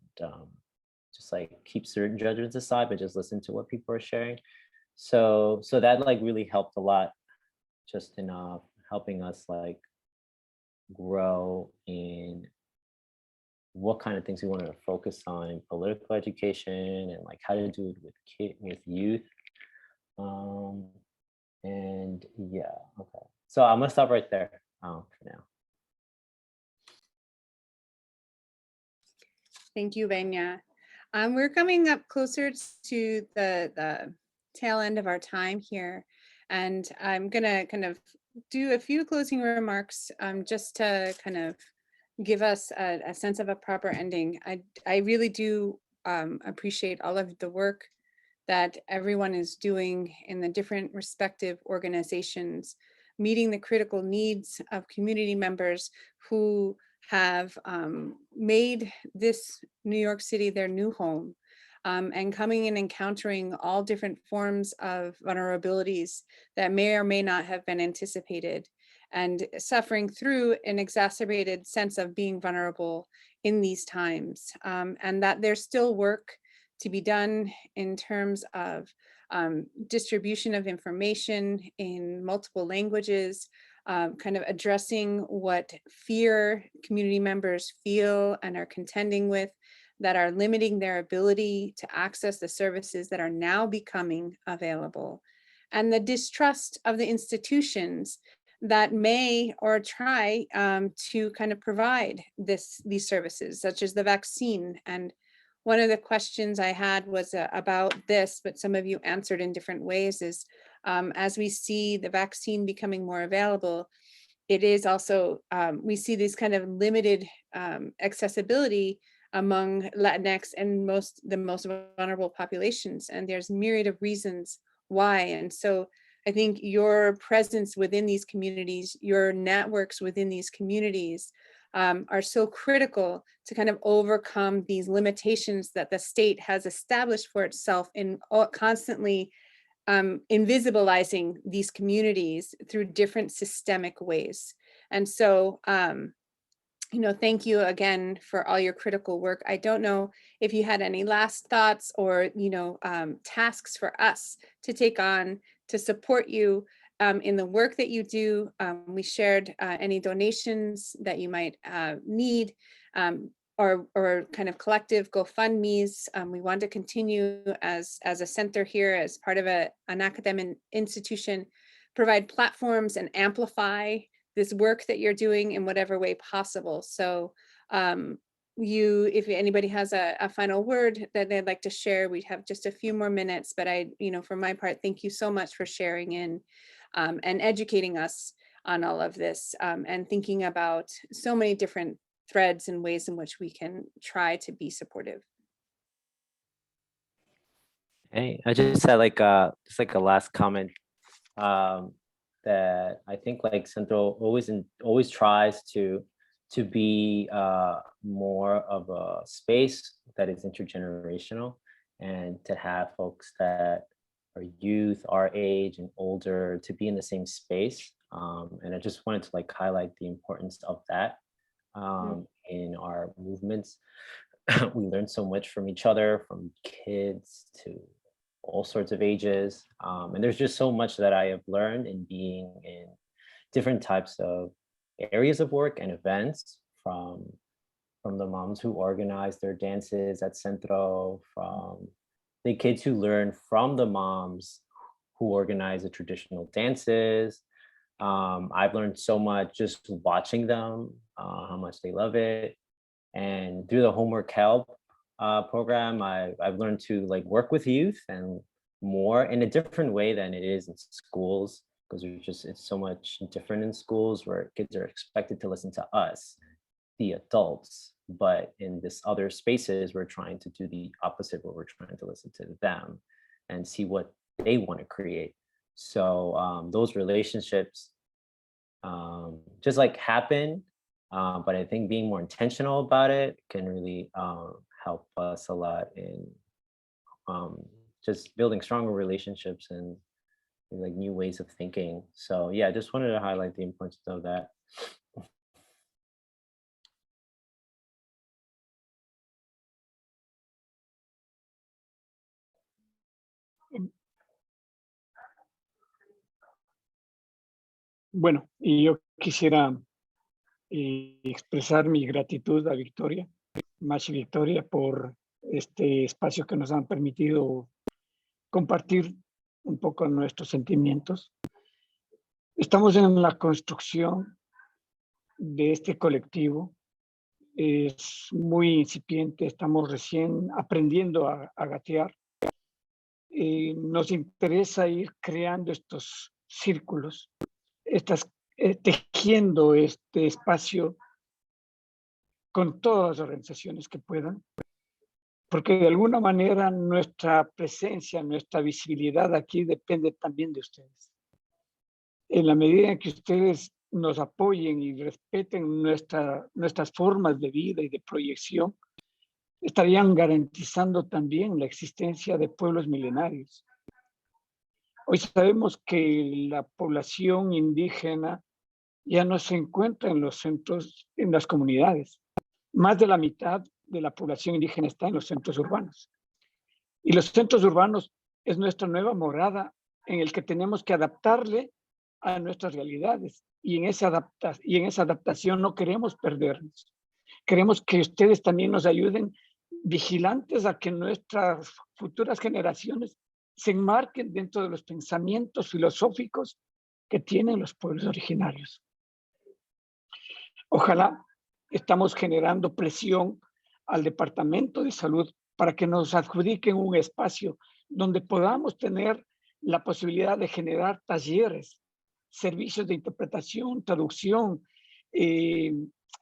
just like keep certain judgments aside, but just listen to what people are sharing. So that like really helped a lot, just in helping us like grow in what kind of things we wanted to focus on in political education and like how to do it with youth. And yeah, okay. So I'm gonna stop right there for now. Thank you, Benya. We're coming up closer to the tail end of our time here, and I'm gonna kind of do a few closing remarks just to kind of give us a sense of a proper ending. I really do appreciate all of the work that everyone is doing in the different respective organizations, meeting the critical needs of community members who have made this New York City their new home, and coming and encountering all different forms of vulnerabilities that may or may not have been anticipated, and suffering through an exacerbated sense of being vulnerable in these times, and that there's still work to be done in terms of distribution of information in multiple languages, kind of addressing what fear community members feel and are contending with that are limiting their ability to access the services that are now becoming available, and the distrust of the institutions that may or try to kind of provide these services, such as the vaccine. And one of the questions I had was about this, but some of you answered in different ways, is as we see the vaccine becoming more available, it is also, we see this kind of limited accessibility among Latinx and the most vulnerable populations. And there's myriad of reasons why. And so I think your presence within these communities, your networks within these communities are so critical to kind of overcome these limitations that the state has established for itself in constantly invisibilizing these communities through different systemic ways. And so, thank you again for all your critical work. I don't know if you had any last thoughts or, tasks for us to take on to support you in the work that you do. We shared any donations that you might need, or kind of collective GoFundMes. We want to continue as a center here, as part of an academic institution, provide platforms and amplify this work that you're doing in whatever way possible. So if anybody has a final word that they'd like to share, we'd have just a few more minutes, but for my part, thank you so much for sharing in and educating us on all of this, and thinking about so many different threads and ways in which we can try to be supportive. Hey, I just had just like a last comment that I think like Centro always tries to be more of a space that is intergenerational, and to have folks that are youth, our age and older, to be in the same space. And I just wanted to like highlight the importance of that in our movements. We learn so much from each other, from kids to all sorts of ages. And there's just so much that I have learned in being in different types of areas of work and events, from the moms who organize their dances at Centro, from the kids who learn from the moms who organize the traditional dances. I've learned so much just watching them, how much they love it. And through the homework help program, I've learned to like work with youth and more in a different way than it is in schools, because it's so much different in schools where kids are expected to listen to us, the adults. But in this other spaces, we're trying to do the opposite, where we're trying to listen to them and see what they want to create. So those relationships just like happen. But I think being more intentional about it can really help us a lot in just building stronger relationships and like new ways of thinking. So yeah, I just wanted to highlight the importance of that. Bueno, y yo quisiera expresar mi gratitud a Victoria, Machi Victoria, por este espacio que nos han permitido compartir un poco nuestros sentimientos. Estamos en la construcción de este colectivo. Es muy incipiente, estamos recién aprendiendo a gatear. Nos interesa ir creando estos círculos, tejiendo este espacio con todas las organizaciones que puedan, porque de alguna manera nuestra presencia, nuestra visibilidad aquí depende también de ustedes. En la medida en que ustedes nos apoyen y respeten nuestras formas de vida y de proyección, estarían garantizando también la existencia de pueblos milenarios. Hoy sabemos que la población indígena ya no se encuentra en los centros, en las comunidades. Más de la mitad de la población indígena está en los centros urbanos. Y los centros urbanos es nuestra nueva morada en el que tenemos que adaptarle a nuestras realidades. Y en esa adaptación no queremos perdernos. Queremos que ustedes también nos ayuden, vigilantes a que nuestras futuras generaciones se enmarquen dentro de los pensamientos filosóficos que tienen los pueblos originarios. Ojalá estamos generando presión al Departamento de Salud para que nos adjudiquen un espacio donde podamos tener la posibilidad de generar talleres, servicios de interpretación, traducción,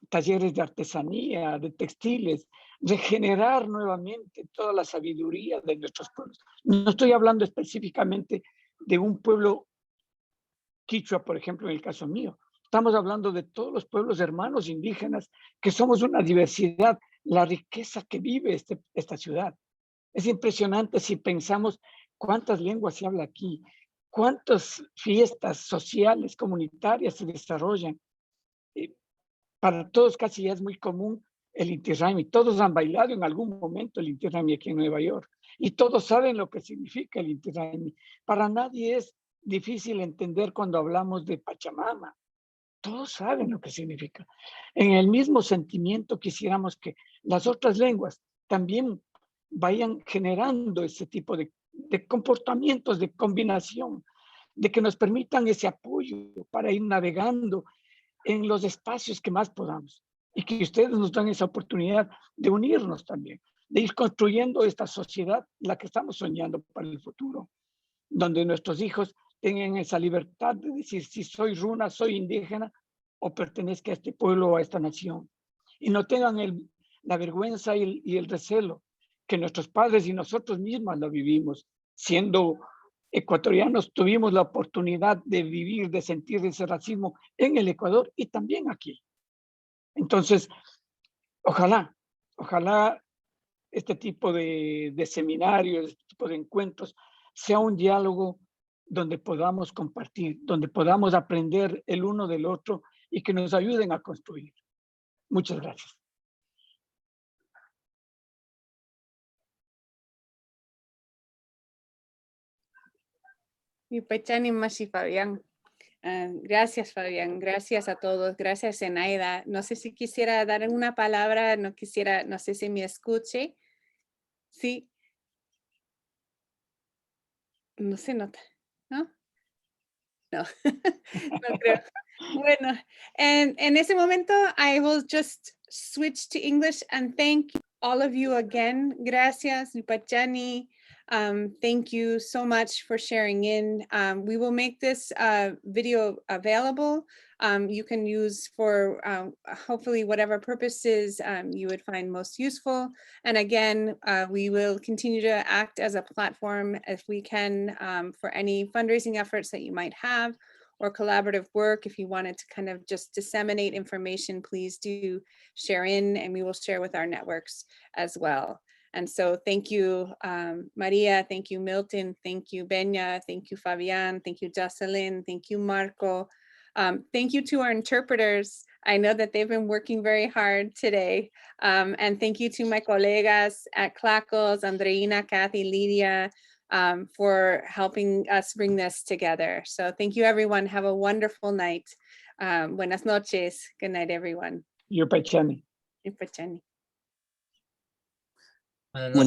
talleres de artesanía, de textiles, regenerar nuevamente toda la sabiduría de nuestros pueblos. No estoy hablando específicamente de un pueblo quichua, por ejemplo, en el caso mío. Estamos hablando de todos los pueblos hermanos indígenas, que somos una diversidad, la riqueza que vive esta ciudad. Es impresionante si pensamos cuántas lenguas se habla aquí, cuántas fiestas sociales, comunitarias se desarrollan. Para todos casi ya es muy común el Inti Raymi. Todos han bailado en algún momento el Inti Raymi aquí en Nueva York. Y todos saben lo que significa el Inti Raymi. Para nadie es difícil entender cuando hablamos de Pachamama. Todos saben lo que significa. En el mismo sentimiento quisiéramos que las otras lenguas también vayan generando ese tipo de comportamientos de combinación, de que nos permitan ese apoyo para ir navegando en los espacios que más podamos, y que ustedes nos dan esa oportunidad de unirnos también, de ir construyendo esta sociedad, la que estamos soñando para el futuro, donde nuestros hijos tengan esa libertad de decir si soy runa, soy indígena o pertenezco a este pueblo o a esta nación. y no tengan la vergüenza y el recelo que nuestros padres y nosotros mismos lo vivimos. Siendo ecuatorianos, tuvimos la oportunidad de vivir, de sentir ese racismo en el Ecuador y también aquí. Entonces, ojalá este tipo de seminarios, este tipo de encuentros, sea un diálogo donde podamos compartir, donde podamos aprender el uno del otro y que nos ayuden a construir. Muchas gracias. Yupachani Mashi Fabián. Gracias, Fabián. Gracias a todos. Gracias, Zenaida. No sé si quisiera dar una palabra, no sé si me escuche. Sí. No se nota, ¿no? No, no creo. Bueno, and in ese momento, I will just switch to English and thank all of you again. Gracias, Yupachani. Thank you so much for sharing in. We will make this video available. You can use for hopefully whatever purposes you would find most useful. And again, we will continue to act as a platform if we can for any fundraising efforts that you might have or collaborative work. If you wanted to kind of just disseminate information, please do share in and we will share with our networks as well. And so thank you, Maria, thank you, Milton, thank you, Benya, thank you, Fabian, thank you, Jocelyn, thank you, Marco. Thank you to our interpreters. I know that they've been working very hard today. And thank you to my colegas at Clacos, Andreina, Kathy, Lydia, for helping us bring this together. So thank you, everyone. Have a wonderful night. Buenas noches. Good night, everyone. Yupachani. Yupachani. Bueno,